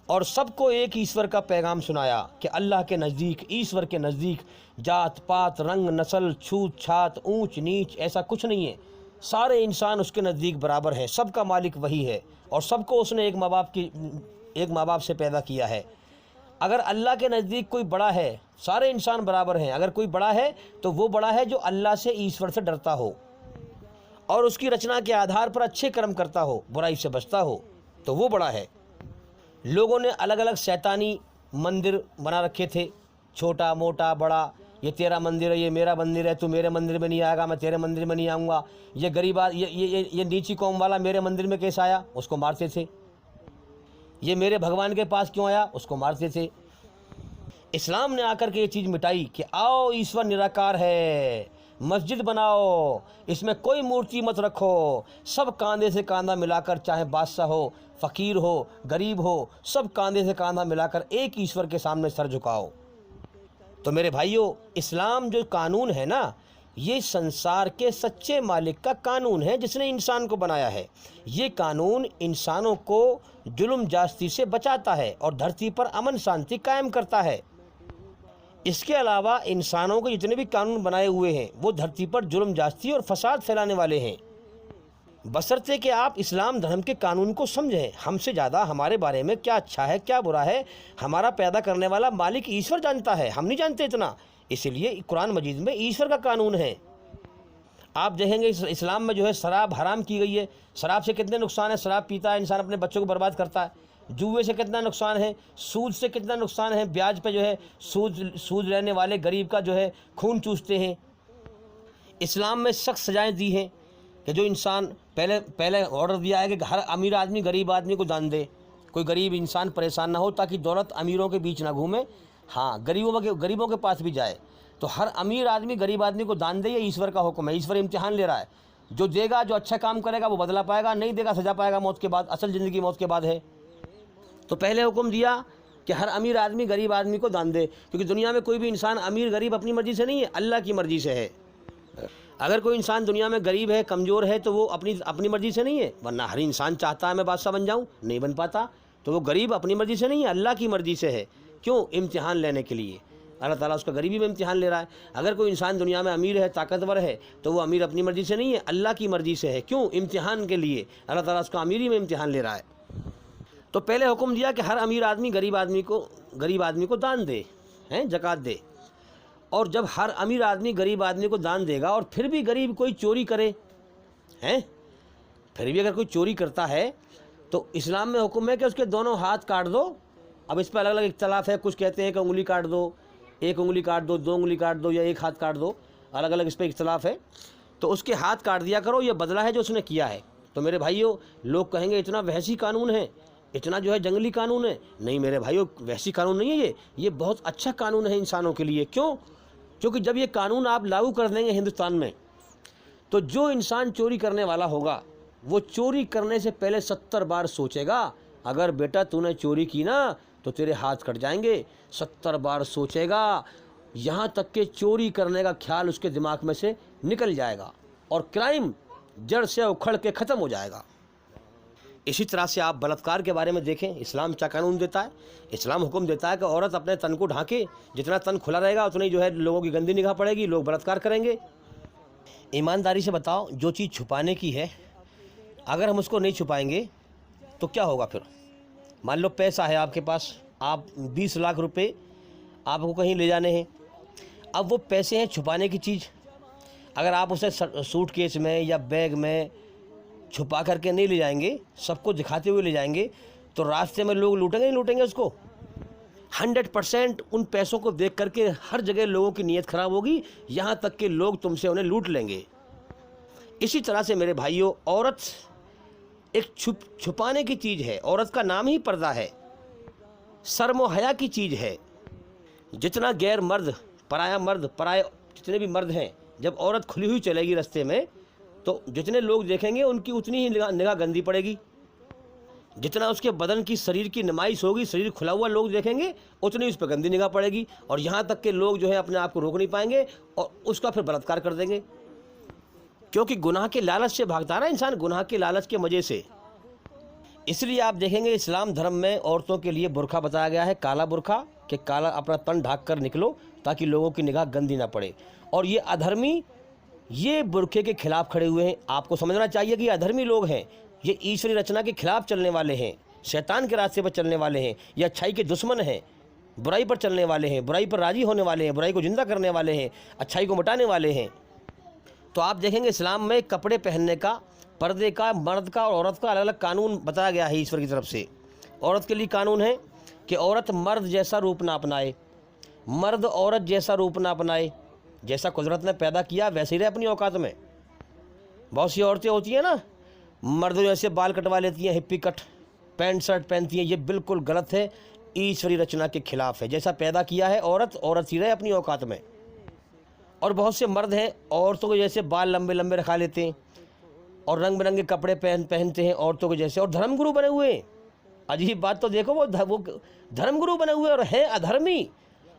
और सबको एक ईश्वर का पैगाम सुनाया कि अल्लाह के नज़दीक, ईश्वर के नज़दीक जात पात, रंग, नस्ल, छूत छात, ऊंच नीच ऐसा कुछ नहीं है। सारे इंसान उसके नज़दीक बराबर है, सबका मालिक वही है और सबको उसने एक माँ बाप से पैदा किया है। अगर अल्लाह के नज़दीक कोई बड़ा है, सारे इंसान बराबर हैं, अगर कोई बड़ा है तो वो बड़ा है जो अल्लाह से, ईश्वर से डरता हो और उसकी रचना के आधार पर अच्छे कर्म करता हो, बुराई से बचता हो, तो वो बड़ा है। लोगों ने अलग अलग शैतानी मंदिर बना रखे थे, छोटा मोटा बड़ा, ये तेरा मंदिर है, ये मेरा मंदिर है, तू मेरे मंदिर में नहीं आएगा, मैं तेरे मंदिर में नहीं आऊँगा, ये गरीब ये नीची कौम वाला मेरे मंदिर में कैसे आया, उसको मारते थे। ये मेरे भगवान के पास क्यों आया, उसको मारते थे। इस्लाम ने आकर के ये चीज़ मिटाई कि आओ ईश्वर निराकार है, मस्जिद बनाओ, इसमें कोई मूर्ति मत रखो, सब कांधे से कांधा मिलाकर, चाहे बादशाह हो, फ़कीर हो, गरीब हो, सब कांधे से कांधा मिलाकर एक ईश्वर के सामने सर झुकाओ। तो मेरे भाइयों, इस्लाम जो कानून है ना, ये संसार के सच्चे मालिक का कानून है जिसने इंसान को बनाया है। ये कानून इंसानों को जुल्म जास्ती से बचाता है और धरती पर अमन शांति कायम करता है। इसके अलावा इंसानों के जितने भी कानून बनाए हुए हैं वो धरती पर जुल्म जास्ती और फसाद फैलाने वाले हैं। बशर्ते कि आप इस्लाम धर्म के कानून को समझें। हमसे ज़्यादा हमारे बारे में क्या अच्छा है क्या बुरा है हमारा पैदा करने वाला मालिक ईश्वर जानता है, हम नहीं जानते इतना। इसलिए कुरान मजीद में ईश्वर का कानून है। आप देखेंगे इस्लाम में जो है शराब हराम की गई है। शराब से कितने नुकसान है, शराब पीता है इंसान अपने बच्चों को बर्बाद करता है। जुए से कितना नुकसान है, सूद से कितना नुकसान है, ब्याज पे जो है सूद लेने वाले गरीब का जो है खून चूसते हैं। इस्लाम में सख्त सजाएं दी हैं कि जो इंसान पहले ऑर्डर दिया है कि हर अमीर आदमी गरीब आदमी को दान दे, कोई गरीब इंसान परेशान ना हो ताकि दौलत अमीरों के बीच ना घूमे, हाँ गरीबों के पास भी जाए। तो हर अमीर आदमी गरीब आदमी को दान दे, ये ईश्वर का हुक्म है। ईश्वर इम्तिहान ले रहा है, जो देगा जो अच्छा काम करेगा वो बदला पाएगा, नहीं देगा सजा पाएगा मौत के बाद। असल ज़िंदगी मौत के बाद है। तो पहले हुक्म दिया कि हर अमीर आदमी गरीब आदमी को दान दे, क्योंकि दुनिया में कोई भी इंसान अमीर गरीब अपनी मर्ज़ी से नहीं है, अल्लाह की मर्ज़ी से है। अगर कोई इंसान दुनिया में गरीब है कमज़ोर है तो वो अपनी मर्ज़ी से नहीं है, वरना हर इंसान चाहता है मैं बादशाह बन जाऊँ, नहीं बन पाता। तो वो गरीब अपनी मर्ज़ी से नहीं है, अल्लाह की मर्ज़ी से है। क्यों? इम्तिहान लेने के लिए। अल्लाह ताला उसका गरीबी में इम्तिहान ले रहा है। अगर कोई इंसान दुनिया में अमीर है ताकतवर है तो वो अमीर अपनी मर्ज़ी से नहीं है, अल्लाह की मर्ज़ी से है। क्यों? इम्तिहान के लिए। अल्लाह ताला उसका अमीरी में इम्तिहान ले रहा है। तो पहले हुक्म दिया कि हर अमीर आदमी गरीब आदमी को दान दे, हैं, ज़कात दे। और जब हर अमीर आदमी गरीब आदमी को दान देगा और फिर भी गरीब कोई चोरी करे, हैं, फिर भी अगर कोई चोरी करता है तो इस्लाम में हुक्म है कि उसके दोनों हाथ काट दो। अब इस पर अलग अलग इख्तलाफ है, कुछ कहते हैं कि उंगली काट दो, एक उंगली काट दो, दो उंगली काट दो या एक हाथ काट दो, अलग अलग इस पर इख्तलाफ है। तो उसके हाथ काट दिया करो, ये बदला है जो उसने किया है। तो मेरे भाइयों, लोग कहेंगे इतना वहशी कानून है, इतना जो है जंगली कानून है। नहीं मेरे भाइयों, वैसी कानून नहीं है ये बहुत अच्छा कानून है इंसानों के लिए। क्यों? क्योंकि जब ये कानून आप लागू कर देंगे हिंदुस्तान में तो जो इंसान चोरी करने वाला होगा वो चोरी करने से पहले 70 बार सोचेगा। अगर बेटा तूने चोरी की ना तो तेरे हाथ कट जाएंगे, 70 बार सोचेगा, यहाँ तक कि चोरी करने का ख्याल उसके दिमाग में से निकल जाएगा और क्राइम जड़ से उखड़ के ख़त्म हो जाएगा। इसी तरह से आप बलात्कार के बारे में देखें, इस्लाम क्या कानून देता है। इस्लाम हुक्म देता है कि औरत अपने तन को ढांके, जितना तन खुला रहेगा उतनी जो है लोगों की गंदी निगाह पड़ेगी, लोग बलात्कार करेंगे। ईमानदारी से बताओ, जो चीज़ छुपाने की है अगर हम उसको नहीं छुपाएंगे तो क्या होगा फिर? मान लो पैसा है आपके पास, आप 20 लाख रुपए आपको कहीं ले जाने हैं। अब वो पैसे हैं छुपाने की चीज़, अगर आप उसे सूटकेस में या बैग में छुपा करके नहीं ले जाएंगे, सबको दिखाते हुए ले जाएंगे, तो रास्ते में लोग लूटेंगे नहीं लूटेंगे उसको? 100% उन पैसों को देख करके हर जगह लोगों की नीयत ख़राब होगी, यहाँ तक कि लोग तुमसे उन्हें लूट लेंगे। इसी तरह से मेरे भाइयों, औरत एक छुपाने की चीज़ है। औरत का नाम ही पर्दा है, शर्म व हया की चीज़ है। जितना गैर मर्द, पराए जितने भी मर्द हैं, जब औरत खुली हुई चलेगी रास्ते में तो जितने लोग देखेंगे उनकी उतनी ही निगाह गंदी पड़ेगी। जितना उसके बदन की शरीर की नुमाइश होगी, शरीर खुला हुआ लोग देखेंगे, उतनी उस पर गंदी निगाह पड़ेगी। और यहाँ तक के लोग जो है अपने आप को रोक नहीं पाएंगे और उसका फिर बलात्कार कर देंगे। क्योंकि गुनाह के लालच से भागता है ना इंसान, गुनाह के लालच के मज़े से। इसलिए आप देखेंगे इस्लाम धर्म में औरतों के लिए बुरखा बताया गया है, काला बुरखा, कि काला अपना तन ढक कर निकलो ताकि लोगों की निगाह गंदी ना पड़े। और ये अधर्मी ये बुरखे के खिलाफ खड़े हुए हैं। आपको समझना चाहिए कि ये अधर्मी लोग हैं, ये ईश्वरी रचना के खिलाफ चलने वाले हैं, शैतान के रास्ते पर चलने वाले हैं, ये अच्छाई के दुश्मन हैं, बुराई पर चलने वाले हैं, बुराई पर राजी होने वाले हैं, बुराई को जिंदा करने वाले हैं, अच्छाई को मिटाने वाले हैं। तो आप देखेंगे इस्लाम में कपड़े पहनने का, पर्दे का, मर्द का और औरत का अलग अलग कानून बताया गया है ईश्वर की तरफ से। औरत के लिए कानून है कि औरत मर्द जैसा रूप ना अपनाए, मर्द औरत जैसा रूप ना अपनाए, जैसा कुदरत ने पैदा किया वैसे ही रहे अपनी औकात में। बहुत सी औरतें होती हैं ना, मर्द जैसे बाल कटवा लेती हैं, हिप्पी कट, पैंट शर्ट पहनती हैं, ये बिल्कुल गलत है, ईश्वरी रचना के खिलाफ है। जैसा पैदा किया है औरत ही रहे अपनी औकात में। और बहुत से मर्द हैं औरतों को जैसे बाल लंबे लंबे रखा लेते हैं और रंग बिरंगे कपड़े पहनते हैं औरतों को जैसे, और धर्मगुरु बने हुए हैं। अजीब बात तो देखो, वो धर्मगुरु बने हुए और हैं अधर्मी,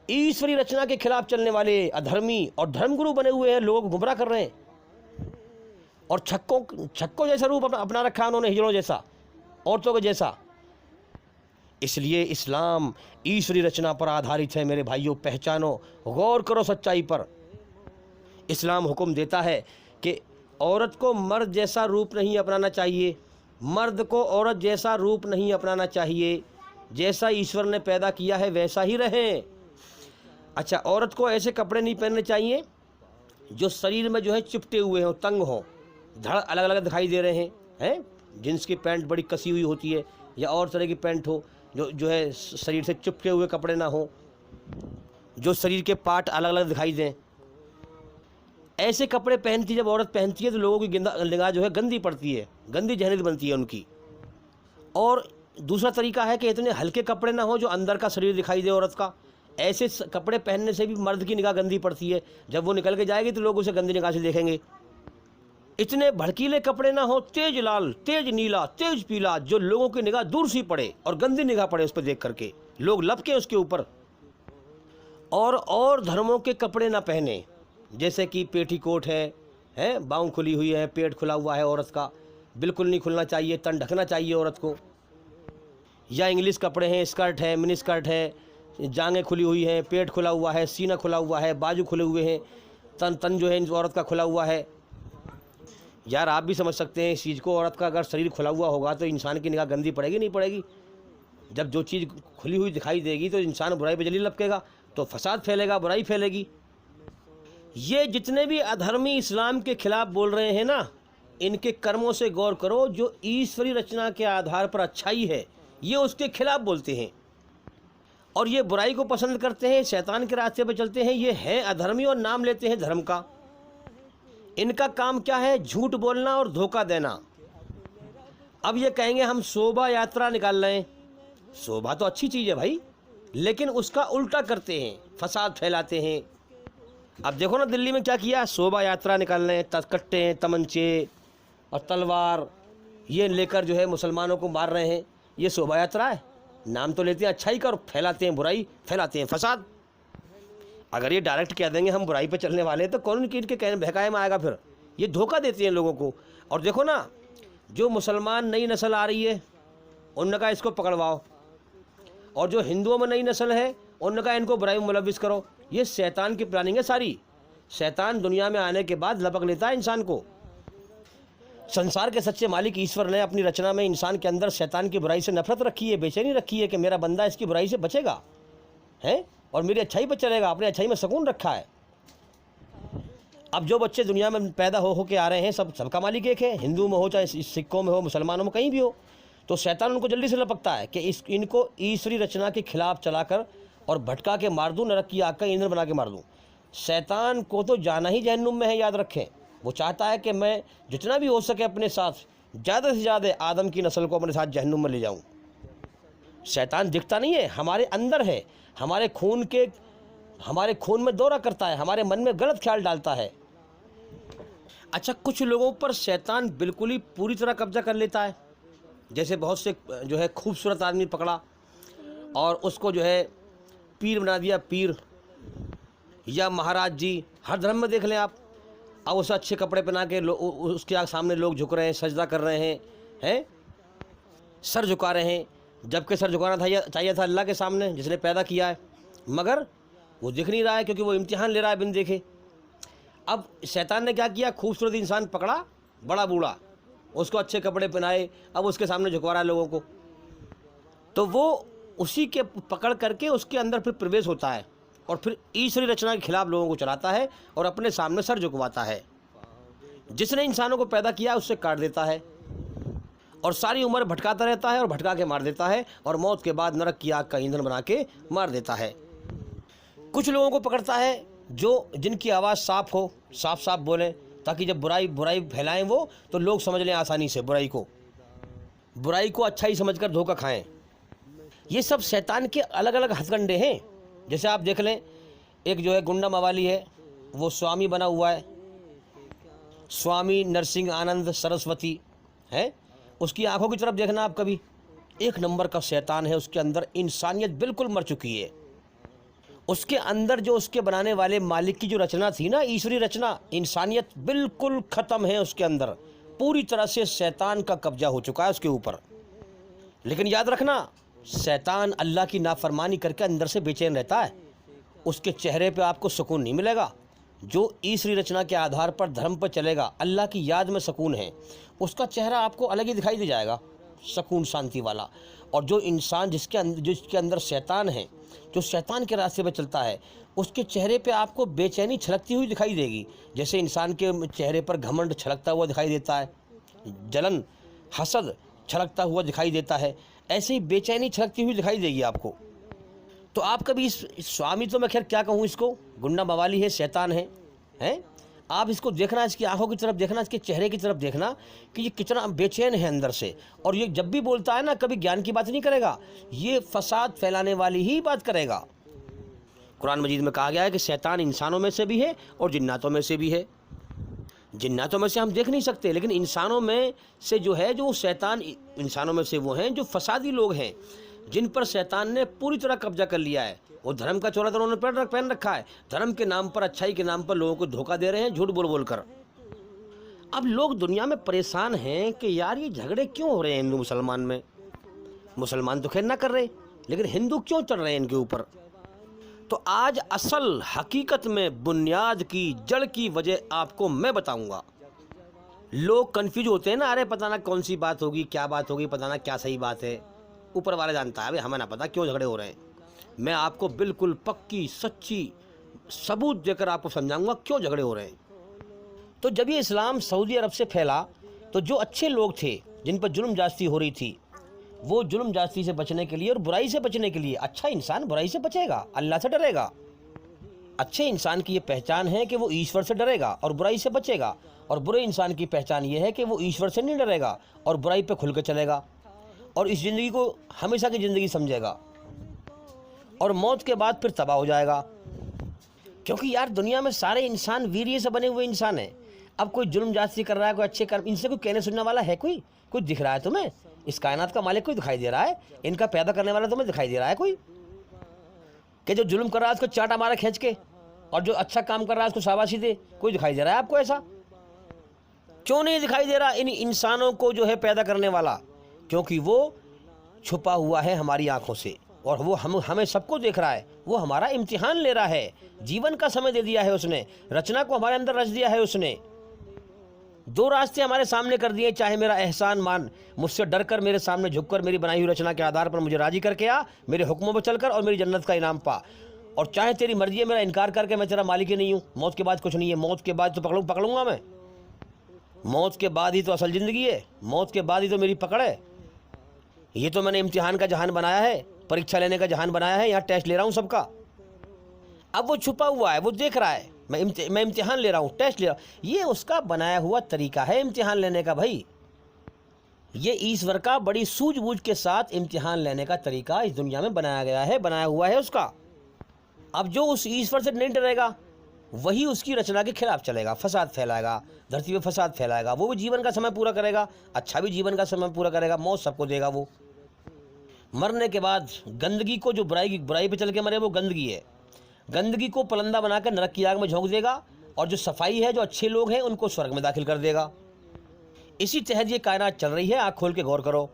ईश्वरी रचना के खिलाफ चलने वाले अधर्मी और धर्मगुरु बने हुए हैं, लोगों को गुमराह कर रहे हैं। और छक्कों जैसा रूप अपना रखा है उन्होंने, हिजड़ों जैसा, औरतों के जैसा। इसलिए इस्लाम ईश्वरी रचना पर आधारित है मेरे भाइयों, पहचानो, गौर करो सच्चाई पर। इस्लाम हुक्म देता है कि औरत को मर्द जैसा रूप नहीं अपनाना चाहिए, मर्द को औरत जैसा रूप नहीं अपनाना चाहिए, जैसा ईश्वर ने पैदा किया है वैसा ही रहें। अच्छा, औरत को ऐसे कपड़े नहीं पहनने चाहिए जो शरीर में जो है चिपटे हुए हों, तंग हों, धड़ अलग अलग दिखाई दे रहे हैं, जींस की पैंट बड़ी कसी हुई होती है या और तरह की पैंट हो जो है शरीर से चिपके हुए कपड़े ना हो, जो शरीर के पार्ट अलग अलग दिखाई दें। ऐसे कपड़े पहनती जब औरत पहनती है तो लोगों की निगाह जो है गंदी पड़ती है, गंदी जहनीत बनती है उनकी। और दूसरा तरीका है कि इतने हल्के कपड़े ना हो जो अंदर का शरीर दिखाई दे औरत का। ऐसे कपड़े पहनने से भी मर्द की निगाह गंदी पड़ती है, जब वो निकल के जाएगी तो लोग उसे गंदी निगाह से देखेंगे। इतने भड़कीले कपड़े ना हो, तेज लाल, तेज नीला, तेज पीला, जो लोगों की निगाह दूर सी पड़े और गंदी निगाह पड़े उस पर देख करके, लोग लपके उसके ऊपर। और धर्मों के कपड़े ना पहने, जैसे कि पेटीकोट है, बाँह खुली हुई है, पेट खुला हुआ है औरत का, बिल्कुल नहीं खुलना चाहिए, तन ढकना चाहिए औरत को। या इंग्लिश कपड़े हैं, स्कर्ट है, मिनी स्कर्ट है, जांघें खुली हुई हैं, पेट खुला हुआ है, सीना खुला हुआ है, बाजू खुले हुए हैं, तन जो है औरत का खुला हुआ है। यार आप भी समझ सकते हैं इस चीज़ को, औरत का अगर शरीर खुला हुआ होगा तो इंसान की निगाह गंदी पड़ेगी नहीं पड़ेगी? जब जो चीज़ खुली हुई दिखाई देगी तो इंसान बुराई पे जल्दी लपकेगा, तो फसाद फैलेगा, बुराई फैलेगी। ये जितने भी अधर्मी इस्लाम के खिलाफ बोल रहे हैं ना, इनके कर्मों से गौर करो। जो ईश्वरी रचना के आधार पर अच्छाई है ये उसके खिलाफ बोलते हैं, और ये बुराई को पसंद करते हैं, शैतान के रास्ते पर चलते हैं। ये है अधर्मी और नाम लेते हैं धर्म का। इनका काम क्या है? झूठ बोलना और धोखा देना। अब ये कहेंगे हम शोभा यात्रा निकाल रहे हैं। शोभा तो अच्छी चीज़ है भाई, लेकिन उसका उल्टा करते हैं, फसाद फैलाते हैं। अब देखो ना दिल्ली में क्या किया, शोभा यात्रा निकाल रहे हैं, कट्टे, तमंचे और तलवार ये लेकर जो है मुसलमानों को मार रहे हैं। ये शोभा यात्रा है? नाम तो लेते हैं अच्छाई का और फैलाते हैं बुराई, फैलाते हैं फसाद। अगर ये डायरेक्ट कह देंगे हम बुराई पे चलने वाले हैं तो कौन इनके कहने बहकाए में आएगा? फिर ये धोखा देते हैं लोगों को। और देखो ना, जो मुसलमान नई नस्ल आ रही है उन्होंने कहा इसको पकड़वाओ, और जो हिंदुओं में नई नस्ल है उन्होंने कहा इनको बुराई में मुलविस करो। ये शैतान की प्लानिंग है सारी। शैतान दुनिया में आने के बाद लपक लेता है इंसान को। संसार के सच्चे मालिक ईश्वर ने अपनी रचना में इंसान के अंदर शैतान की बुराई से नफरत रखी है, बेचैनी रखी है कि मेरा बंदा इसकी बुराई से बचेगा है और मेरी अच्छाई पर चलेगा, अपनी अच्छाई में सुकून रखा है। अब जो बच्चे दुनिया में पैदा हो के आ रहे हैं सबका मालिक एक है, हिंदू में हो चाहे सिखों में हो, मुसलमानों में कहीं भी हो, तो शैतान उनको जल्दी से लपकता है कि इनको ईश्वरी रचना के खिलाफ चलाकर और भटका के मार दूँ, नरक की आग का ईंधन बना के मार दूँ। शैतान को तो जाना ही जहन्नुम में है, याद रखें। वो चाहता है कि मैं जितना भी हो सके अपने साथ ज़्यादा से ज़्यादा आदम की नस्ल को अपने साथ जहन्नुम में ले जाऊँ। शैतान दिखता नहीं है, हमारे अंदर है, हमारे खून में दौरा करता है, हमारे मन में गलत ख्याल डालता है। अच्छा, कुछ लोगों पर शैतान बिल्कुल ही पूरी तरह कब्जा कर लेता है। जैसे बहुत से जो है खूबसूरत आदमी पकड़ा और उसको जो है पीर बना दिया, पीर या महाराज जी। हर धर्म में देख लें आप, अब उसे अच्छे कपड़े पहना के उसके सामने लोग झुक रहे हैं, सजदा कर रहे हैं, सर झुका रहे हैं, जबकि सर झुकाना चाहिए था अल्लाह के सामने जिसने पैदा किया है, मगर वो दिख नहीं रहा है क्योंकि वो इम्तिहान ले रहा है बिन देखे। अब शैतान ने क्या किया, खूबसूरत इंसान पकड़ा, बड़ा बूढ़ा, उसको अच्छे कपड़े पहनाए, अब उसके सामने झुकवा रहा है लोगों को। तो वो उसी के पकड़ करके उसके अंदर फिर प्रवेश होता है और फिर ईश्वरी रचना के खिलाफ लोगों को चलाता है और अपने सामने सर झुकवाता है। जिसने इंसानों को पैदा किया उससे काट देता है और सारी उम्र भटकाता रहता है और भटका के मार देता है और मौत के बाद नरक की आग का ईंधन बना के मार देता है। कुछ लोगों को पकड़ता है जिनकी आवाज़ साफ हो, साफ साफ बोलें, ताकि जब बुराई फैलाएं वो तो लोग समझ लें आसानी से बुराई को अच्छाई समझकर धोखा खाएं। ये सब शैतान के अलग अलग हथकंडे हैं। जैसे आप देख लें, एक जो है गुंडा मवाली है, वो स्वामी बना हुआ है, स्वामी नरसिंह आनंद सरस्वती है। उसकी आंखों की तरफ देखना आप कभी, एक नंबर का शैतान है उसके अंदर। इंसानियत बिल्कुल मर चुकी है उसके अंदर। जो उसके बनाने वाले मालिक की जो रचना थी ना, ईश्वरी रचना, इंसानियत बिल्कुल ख़त्म है उसके अंदर। पूरी तरह से शैतान का कब्जा हो चुका है उसके ऊपर। लेकिन याद रखना, शैतान अल्लाह की नाफरमानी करके अंदर से बेचैन रहता है। उसके चेहरे पे आपको सुकून नहीं मिलेगा। जो ईश्वरी रचना के आधार पर धर्म पर चलेगा, अल्लाह की याद में सुकून है, उसका चेहरा आपको अलग ही दिखाई दे जाएगा, सुकून शांति वाला। और जो इंसान जिसके अंदर शैतान है, जो शैतान के रास्ते पर चलता है, उसके चेहरे पे आपको बेचैनी छलकती हुई दिखाई देगी। जैसे इंसान के चेहरे पर घमंड छलकता हुआ दिखाई देता है, जलन हसद छलकता हुआ दिखाई देता है, ऐसे ही बेचैनी छलकती हुई दिखाई देगी आपको। तो आप कभी इस स्वामी, तो मैं खैर क्या कहूँ इसको, गुंडा बवाली है, शैतान है, हैं? आप इसको देखना, इसकी आंखों की तरफ देखना, इसके चेहरे की तरफ देखना कि ये कितना बेचैन है अंदर से। और ये जब भी बोलता है ना, कभी ज्ञान की बात नहीं करेगा, ये फसाद फैलाने वाली ही बात करेगा। कुरान मजीद में कहा गया है कि शैतान इंसानों में से भी है और जिन्नातों में से भी है। जिन्नातों में से हम देख नहीं सकते, लेकिन इंसानों में से जो है, जो शैतान, इंसानों में से वो हैं जो फसादी लोग हैं, जिन पर शैतान ने पूरी तरह कब्जा कर लिया है। वो धर्म का चोला तो उन्होंने पहन रखा है, धर्म के नाम पर, अच्छाई के नाम पर लोगों को धोखा दे रहे हैं, झूठ बोल बोल कर। अब लोग दुनिया में परेशान हैं कि यार ये झगड़े क्यों हो रहे हैं हिंदू मुसलमान में। मुसलमान तो खैर ना कर रहे, लेकिन हिंदू क्यों चढ़ रहे हैं इनके ऊपर। तो आज असल हकीकत में बुनियाद की जड़ की वजह आपको मैं बताऊंगा। लोग कंफ्यूज होते हैं ना, अरे पता ना कौन सी बात होगी, क्या बात होगी, पता ना क्या सही बात है, ऊपर वाला जानता है, अभी हमें ना पता क्यों झगड़े हो रहे हैं। मैं आपको बिल्कुल पक्की सच्ची सबूत देकर आपको समझाऊंगा क्यों झगड़े हो रहे हैं। तो जब ये इस्लाम सऊदी अरब से फैला, तो जो अच्छे लोग थे जिन पर जुल्म जास्ती हो रही थी, वो जुल्म जास्ती से बचने के लिए और बुराई से बचने के लिए, अच्छा इंसान बुराई से बचेगा, अल्लाह से डरेगा। अच्छे इंसान की ये पहचान है कि वो ईश्वर से डरेगा और बुराई से बचेगा, और बुरे इंसान की पहचान ये है कि वो ईश्वर से नहीं डरेगा और बुराई पे खुल के चलेगा और इस ज़िंदगी को हमेशा की ज़िंदगी समझेगा और मौत के बाद फिर तबाह हो जाएगा। क्योंकि यार दुनिया में सारे इंसान वीर्य से बने हुए इंसान हैं। अब कोई जुल्म जास्ती कर रहा है, कोई अच्छे कर्म, इनसे कोई कहने सुनने वाला है, कोई दिख रहा है तुम्हें? इस कायनात का मालिक कोई दिखाई दे रहा है? इनका पैदा करने वाला तुम्हें दिखाई दे रहा है कोई? कि जो जुल्म कर रहा है उसको चाटा मारा खींच के, और जो अच्छा काम कर रहा है उसको शाबाशी दे, कोई दिखाई दे रहा है आपको? ऐसा क्यों नहीं दिखाई दे रहा इन इंसानों को जो है पैदा करने वाला? क्योंकि वो छुपा हुआ है हमारी आंखों से, और वो हमें सबको देख रहा है। वो हमारा इम्तिहान ले रहा है, जीवन का समय दे दिया है उसने, रचना को हमारे अंदर रच दिया है उसने। दो रास्ते हमारे सामने कर दिए, चाहे मेरा एहसान मान, मुझसे डर कर मेरे सामने झुककर मेरी बनाई हुई रचना के आधार पर मुझे राजी करके आ, मेरे हुक्मों पर चलकर और मेरी जन्नत का इनाम पा, और चाहे तेरी मर्जी है मेरा इनकार करके मैं तेरा मालिक ही नहीं हूँ, मौत के बाद कुछ नहीं है, मौत के बाद तो पकड़ूंगा मैं, मौत के बाद ही तो असल ज़िंदगी है, मौत के बाद ही तो मेरी पकड़ है। ये तो मैंने इम्तिहान का जहान बनाया है, परीक्षा लेने का जहान बनाया है, यहाँ टेस्ट ले रहा हूँ सबका। अब वो छुपा हुआ है, वो देख रहा है मैं इम्तिहान ले रहा हूँ, टेस्ट ले रहा हूँ। ये उसका बनाया हुआ तरीका है इम्तिहान लेने का भाई। ये ईश्वर का बड़ी सूझबूझ के साथ इम्तिहान लेने का तरीका इस दुनिया में बनाया गया है, बनाया हुआ है उसका। अब जो उस ईश्वर से नहीं डरेगा वही उसकी रचना के खिलाफ चलेगा, फसाद फैलाएगा, धरती पे फसाद फैलाएगा। वो भी जीवन का समय पूरा करेगा, अच्छा भी जीवन का समय पूरा करेगा, मौत सबको देगा। वो मरने के बाद गंदगी को, जो बुराई पे चल के मरे वो गंदगी है, गंदगी को पलंदा बनाकर नरक की आग में झोंक देगा, और जो सफाई है, जो अच्छे लोग हैं, उनको स्वर्ग में दाखिल कर देगा। इसी तहत ये कायनात चल रही है, आँख खोल के गौर करो।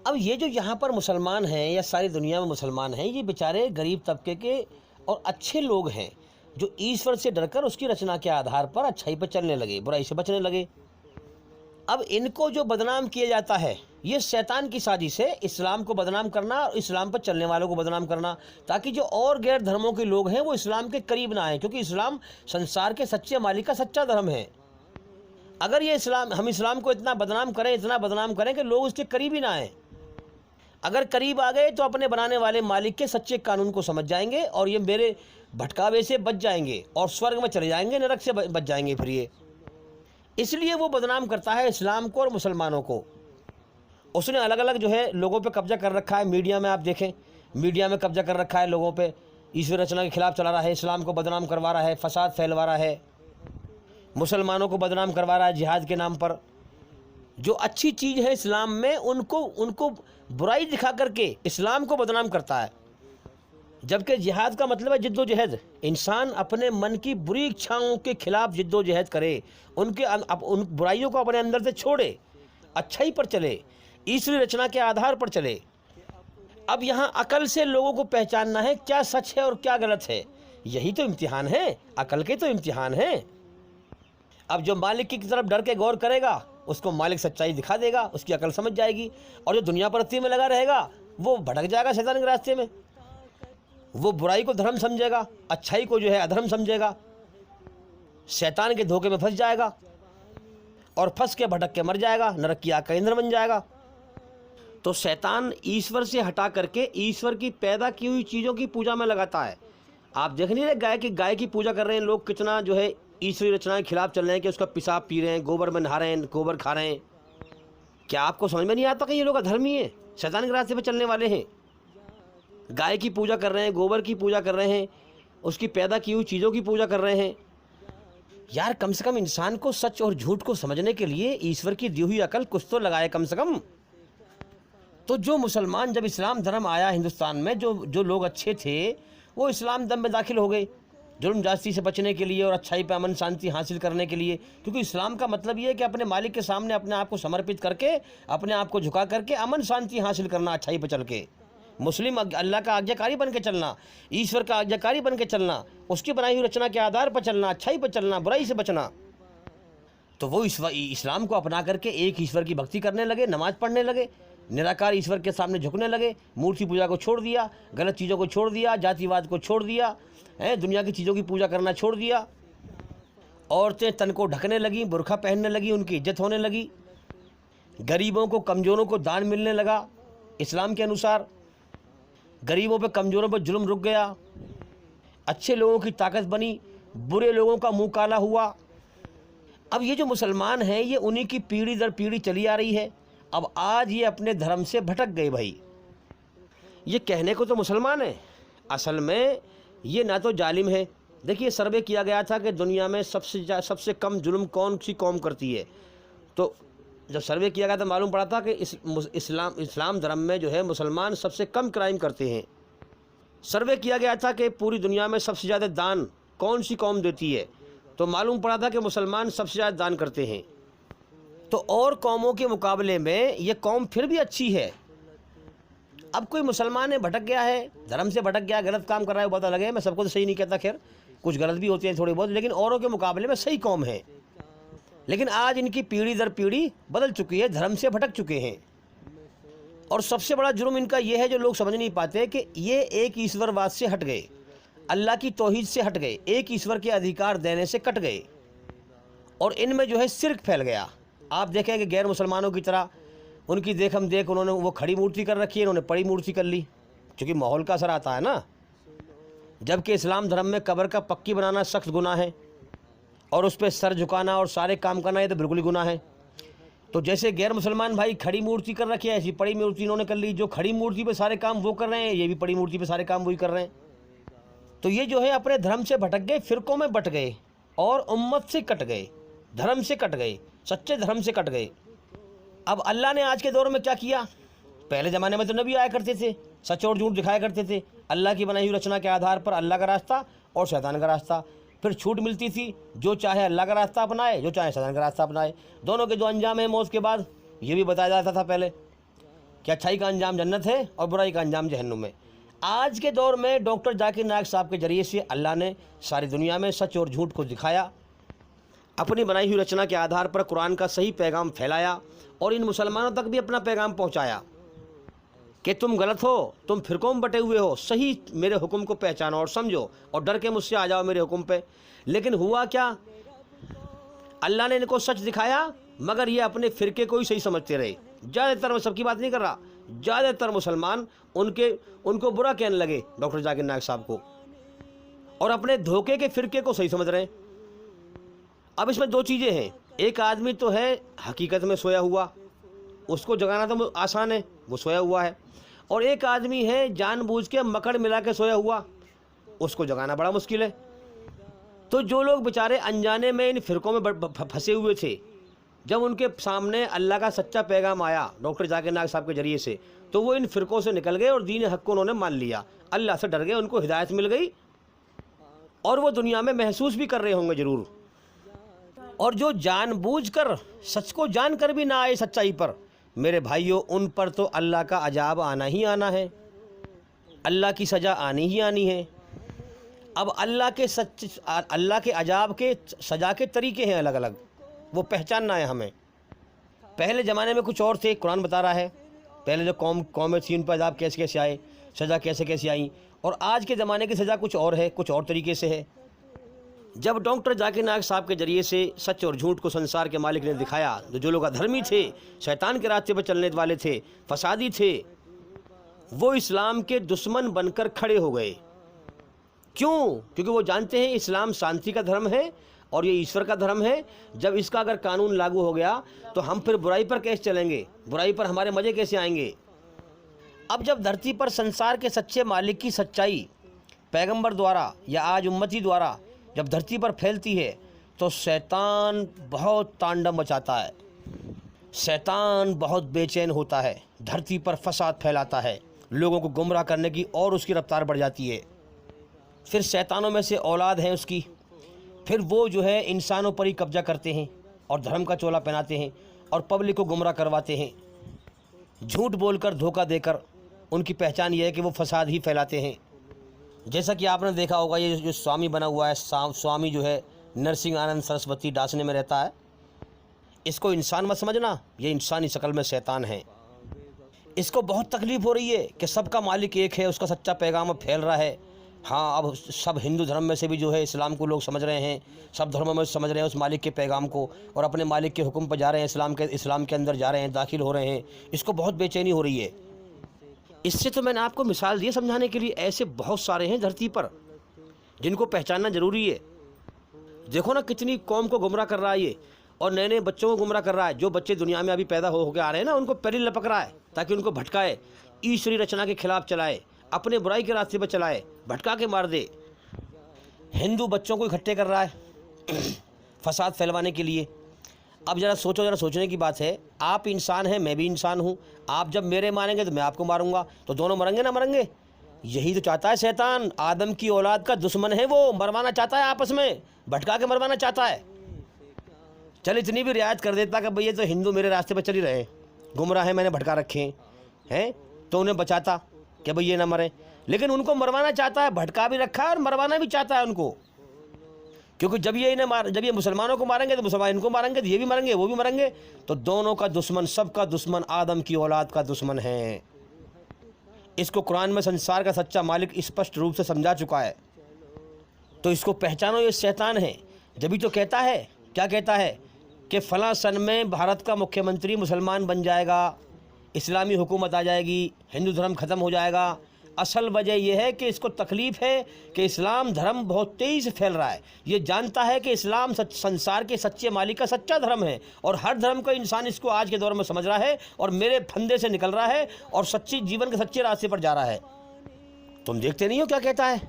अब ये जो यहाँ पर मुसलमान हैं या सारी दुनिया में मुसलमान हैं, ये बेचारे गरीब तबके के और अच्छे लोग हैं जो ईश्वर से डरकर उसकी रचना के आधार पर अच्छाई पर चलने लगे, बुराई से बचने लगे। अब इनको जो बदनाम किया जाता है, ये शैतान की साजिश है, इस्लाम को बदनाम करना और इस्लाम पर चलने वालों को बदनाम करना, ताकि जो और गैर धर्मों के लोग हैं वो इस्लाम के करीब ना आए, क्योंकि इस्लाम संसार के सच्चे मालिक का सच्चा धर्म है। अगर ये हम इस्लाम को इतना बदनाम करें कि लोग उसके करीब ही ना आए। अगर करीब आ गए तो अपने बनाने वाले मालिक के सच्चे कानून को समझ जाएंगे और ये मेरे भटकावे से बच जाएंगे और स्वर्ग में चले जाएंगे, नरक से बच जाएंगे फिर ये। इसलिए वो बदनाम करता है इस्लाम को और मुसलमानों को। उसने अलग अलग जो है लोगों पे कब्जा कर रखा है। मीडिया में आप देखें, मीडिया में कब्जा कर रखा है लोगों पे, ईश्वर रचना के खिलाफ चला रहा है, इस्लाम को बदनाम करवा रहा है, फसाद फैलवा रहा है, मुसलमानों को बदनाम करवा रहा है जिहाद के नाम पर। जो अच्छी चीज़ है इस्लाम में उनको बुराई दिखा करके इस्लाम को बदनाम करता है। जबकि जिहाद का मतलब है जिद्दोजहद। इंसान अपने मन की बुरी इच्छाओं के खिलाफ जिद्दोजहद करे, उन बुराइयों को अपने अंदर से छोड़े, अच्छाई पर चले, ईश्वरी रचना के आधार पर चले। अब यहाँ अकल से लोगों को पहचानना है क्या सच है और क्या गलत है। यही तो इम्तिहान है, अकल के तो इम्तिहान है। अब जो मालिक की तरफ डर के गौर करेगा उसको मालिक सच्चाई दिखा देगा, उसकी अकल समझ जाएगी। और जो दुनिया परस्ती में लगा रहेगा वो भटक जाएगा शैतान के रास्ते में। वो बुराई को धर्म समझेगा, अच्छाई को जो है अधर्म समझेगा, शैतान के धोखे में फंस जाएगा और फंस के भटक के मर जाएगा, नरक की आग का ईंधन बन जाएगा। तो शैतान ईश्वर से हटा करके ईश्वर की पैदा की हुई चीज़ों की पूजा में लगाता है। आप देख नहीं रहे गाय की पूजा कर रहे हैं लोग, कितना जो है ईश्वरी रचना के खिलाफ चल रहे हैं कि उसका पेशाब पी रहे हैं, गोबर में नहा रहे हैं, गोबर खा रहे हैं। क्या आपको समझ में नहीं आता कि ये लोग अधर्मी हैं, शैतान के रास्ते पर चलने वाले हैं? गाय की पूजा कर रहे हैं, गोबर की पूजा कर रहे हैं, उसकी पैदा की हुई चीज़ों की पूजा कर रहे हैं। यार कम से कम इंसान को सच और झूठ को समझने के लिए ईश्वर की दी हुई अकल कुछ तो लगाए कम से कम। तो जो मुसलमान, जब इस्लाम धर्म आया हिंदुस्तान में, जो लोग अच्छे थे वो इस्लाम धर्म में दाखिल हो गए, जुल्म जास्ती से बचने के लिए और अच्छाई पे अमन शांति हासिल करने के लिए। क्योंकि इस्लाम का मतलब ये है कि अपने मालिक के सामने अपने आप को समर्पित करके, अपने आप को झुका करके अमन शांति हासिल करना, अच्छाई पे चल के। मुस्लिम अल्लाह का आज्ञाकारी बन के चलना, ईश्वर का आज्ञाकारी बन के चलना, उसकी बनाई हुई रचना के आधार पर चलना, अच्छाई पर चलना, बुराई से बचना। तो वो इस्लाम को अपना करके एक ईश्वर की भक्ति करने लगे, नमाज पढ़ने लगे, निराकार ईश्वर के सामने झुकने लगे, मूर्ति पूजा को छोड़ दिया, गलत चीज़ों को छोड़ दिया, जातिवाद को छोड़ दिया, दुनिया की चीज़ों की पूजा करना छोड़ दिया। औरतें तन को ढकने लगी, बुर्खा पहनने लगी, उनकी इज्जत होने लगी, गरीबों को कमज़ोरों को दान मिलने लगा इस्लाम के अनुसार, गरीबों पे कमज़ोरों पर जुल्म रुक गया, अच्छे लोगों की ताकत बनी, बुरे लोगों का मुंह काला हुआ। अब ये जो मुसलमान हैं ये उन्हीं की पीढ़ी दर पीढ़ी चली आ रही है। अब आज ये अपने धर्म से भटक गए भाई। ये कहने को तो मुसलमान है, असल में ये ना तो जालिम है। देखिए सर्वे किया गया था कि दुनिया में सबसे कम जुल्म कौन सी कौम करती है। तो जब सर्वे किया गया तो मालूम पड़ा था कि इस्लाम धर्म में जो है मुसलमान सबसे कम क्राइम करते हैं। सर्वे किया गया था कि पूरी दुनिया में सबसे ज़्यादा दान कौन सी कौम देती है, तो मालूम पड़ा था कि मुसलमान सबसे ज़्यादा दान करते हैं। तो और कौमों के मुकाबले में ये कौम फिर भी अच्छी है। अब कोई मुसलमान है भटक गया है, धर्म से भटक गया, गलत काम कर रहा है, वो बात अलग है, मैं सबको तो सही नहीं कहता, खैर कुछ गलत भी होते हैं थोड़े बहुत, लेकिन औरों के मुकाबले में सही कौम है। लेकिन आज इनकी पीढ़ी दर पीढ़ी बदल चुकी है, धर्म से भटक चुके हैं। और सबसे बड़ा जुर्म इनका ये है जो लोग समझ नहीं पाते कि ये एक ईश्वरवाद से हट गए, अल्लाह की तौहीद से हट गए, एक ईश्वर के अधिकार देने से कट गए और इनमें जो है शिर्क फैल गया। आप देखें कि गैर मुसलमानों की तरह उनकी देख हम देख उन्होंने वो खड़ी मूर्ति कर रखी है, इन्होंने पड़ी मूर्ति कर ली, क्योंकि माहौल का असर आता है ना। जबकि इस्लाम धर्म में कब्र का पक्की बनाना सख्त गुनाह है और उस पर सर झुकाना और सारे काम करना ये तो बिल्कुल ही गुनाह है। तो जैसे गैर मुसलमान भाई खड़ी मूर्ति कर रखी है, ऐसी पड़ी मूर्ति इन्होंने कर ली। जो खड़ी मूर्ति पे सारे काम वो कर रहे हैं, ये भी पड़ी मूर्ति पे सारे काम वही कर रहे हैं। तो ये जो है अपने धर्म से भटक गए, फिरकों में बट गए और उम्मत से कट गए, धर्म से कट गए, सच्चे धर्म से कट गए। अब अल्लाह ने आज के दौर में क्या किया, पहले ज़माने में तो नबी आया करते थे, सच और झूठ दिखाया करते थे, अल्लाह की बनाई हुई रचना के आधार पर अल्लाह का रास्ता और शैतान का रास्ता। फिर छूट मिलती थी, जो चाहे अल्लाह का रास्ता अपनाए, जो चाहे शैतान का रास्ता अपनाए। दोनों के जो अंजाम है मौत के बाद, ये भी बताया जाता था पहले कि अच्छाई का अंजाम जन्नत है और बुराई का अंजाम जहन्नुम है। आज के दौर में डॉक्टर जाकिर नायक साहब के ज़रिए से अल्लाह ने सारी दुनिया में सच और झूठ को दिखाया, अपनी बनाई हुई रचना के आधार पर कुरान का सही पैगाम फैलाया और इन मुसलमानों तक भी अपना पैगाम पहुंचाया कि तुम गलत हो, तुम फिरकों में बटे हुए हो, सही मेरे हुक्म को पहचानो और समझो और डर के मुझसे आ जाओ मेरे हुक्म पे। लेकिन हुआ क्या, अल्लाह ने इनको सच दिखाया मगर ये अपने फ़िरके को ही सही समझते रहे। ज़्यादातर, मैं सबकी बात नहीं कर रहा, ज़्यादातर मुसलमान उनको बुरा कहने लगे डॉक्टर जाकिर नायक साहब को और अपने धोखे के फ़िरके को सही समझ रहे हैं। अब इसमें दो चीज़ें हैं, एक आदमी तो है हकीकत में सोया हुआ, उसको जगाना तो आसान है, वो सोया हुआ है, और एक आदमी है जानबूझ के मकड़ मिला के सोया हुआ, उसको जगाना बड़ा मुश्किल है। तो जो लोग बेचारे अनजाने में इन फ़िरकों में फंसे हुए थे, जब उनके सामने अल्लाह का सच्चा पैगाम आया डॉक्टर जाकिर नायक साहब के ज़रिए से, तो वो इन फ़िरकों से निकल गए और दीन हक़ को उन्होंने मान लिया, अल्लाह से डर गए, उनको हिदायत मिल गई और वो दुनिया में महसूस भी कर रहे होंगे ज़रूर। और जो जानबूझकर सच को जानकर भी ना आए सच्चाई पर, मेरे भाइयों, उन पर तो अल्लाह का अजाब आना ही आना है, अल्लाह की सज़ा आनी ही आनी है। अब अल्लाह के अजाब के सज़ा के तरीके हैं अलग अलग, वो पहचानना है हमें। पहले ज़माने में कुछ और थे, कुरान बता रहा है। पहले जो कौमें थी उन पर अजाब कैसे कैसे आए, सज़ा कैसे कैसे आई, और आज के ज़माने की सज़ा कुछ और है, कुछ और तरीके से है। जब डॉक्टर जाकिर नायक साहब के ज़रिए से सच और झूठ को संसार के मालिक ने दिखाया, जो लोग अधर्मी थे, शैतान के रास्ते पर चलने वाले थे, फसादी थे, वो इस्लाम के दुश्मन बनकर खड़े हो गए। क्यों? क्योंकि वो जानते हैं इस्लाम शांति का धर्म है और ये ईश्वर का धर्म है। जब इसका अगर कानून लागू हो गया तो हम फिर बुराई पर कैसे चलेंगे, बुराई पर हमारे मज़े कैसे आएंगे। अब जब धरती पर संसार के सच्चे मालिक की सच्चाई पैगंबर द्वारा या आज उम्मती द्वारा जब धरती पर फैलती है तो शैतान बहुत तांडव मचाता है, शैतान बहुत बेचैन होता है, धरती पर फसाद फैलाता है, लोगों को गुमराह करने की और उसकी रफ्तार बढ़ जाती है। फिर शैतानों में से औलाद हैं उसकी, फिर वो जो है इंसानों पर ही कब्जा करते हैं और धर्म का चोला पहनाते हैं और पब्लिक को गुमराह करवाते हैं, झूठ बोलकर धोखा देकर। उनकी पहचान ये है कि वो फसाद ही फैलाते हैं। जैसा कि आपने देखा होगा, ये जो स्वामी बना हुआ है, स्वामी जो है नरसिंह आनंद सरस्वती डासने में रहता है, इसको इंसान मत समझना, ये इंसानी शक्ल में शैतान है। इसको बहुत तकलीफ़ हो रही है कि सबका मालिक एक है, उसका सच्चा पैगाम अब फैल रहा है। हाँ, अब सब हिंदू धर्म में से भी जो है इस्लाम को लोग समझ रहे हैं, सब धर्मों में समझ रहे हैं उस मालिक के पैगाम को और अपने मालिक के हुक्म पर जा रहे हैं, इस्लाम के अंदर जा रहे हैं, दाखिल हो रहे हैं। इसको बहुत बेचैनी हो रही है। इससे तो मैंने आपको मिसाल दी समझाने के लिए, ऐसे बहुत सारे हैं धरती पर जिनको पहचानना ज़रूरी है। देखो ना कितनी कौम को गुमराह कर रहा है ये, और नए नए बच्चों को गुमराह कर रहा है। जो बच्चे दुनिया में अभी पैदा होकर आ रहे हैं ना, उनको पहले लपक रहा है ताकि उनको भटकाए, ईश्वरी रचना के खिलाफ चलाए, अपने बुराई के रास्ते पर चलाए, भटका के मार दे। हिंदू बच्चों को इकट्ठे कर रहा है फसाद फैलवाने के लिए। अब ज़रा सोचो, ज़रा सोचने की बात है, आप इंसान हैं, मैं भी इंसान हूँ। आप जब मेरे मारेंगे तो मैं आपको मारूंगा, तो दोनों मरेंगे ना मरेंगे। यही तो चाहता है शैतान, आदम की औलाद का दुश्मन है वो, मरवाना चाहता है, आपस में भटका के मरवाना चाहता है। चल इतनी भी रियायत कर देता कि भैया तो हिंदू मेरे रास्ते पर चल ही रहे, गुमराह है, मैंने भटका रखे हैं, तो उन्हें बचाता कि भई ये ना मरे। लेकिन उनको मरवाना चाहता है, भटका भी रखा है और मरवाना भी चाहता है उनको, क्योंकि जब ये मुसलमानों को मारेंगे तो मुसलमान इनको मारेंगे, तो ये भी मरेंगे वो भी मरेंगे। तो दोनों का दुश्मन, सबका दुश्मन आदम की औलाद का दुश्मन है। इसको कुरान में संसार का सच्चा मालिक स्पष्ट रूप से समझा चुका है। तो इसको पहचानो, ये शैतान है। जब तो कहता है, क्या कहता है कि फ़लाँ सन में भारत का मुख्यमंत्री मुसलमान बन जाएगा, इस्लामी हुकूमत आ जाएगी, हिंदू धर्म ख़त्म हो जाएगा। असल वजह यह है कि इसको तकलीफ़ है कि इस्लाम धर्म बहुत तेज़ी से फैल रहा है। ये जानता है कि इस्लाम संसार के सच्चे मालिक का सच्चा धर्म है और हर धर्म का इंसान इसको आज के दौर में समझ रहा है और मेरे फंदे से निकल रहा है और सच्ची जीवन के सच्चे रास्ते पर जा रहा है। तुम देखते नहीं हो क्या कहता है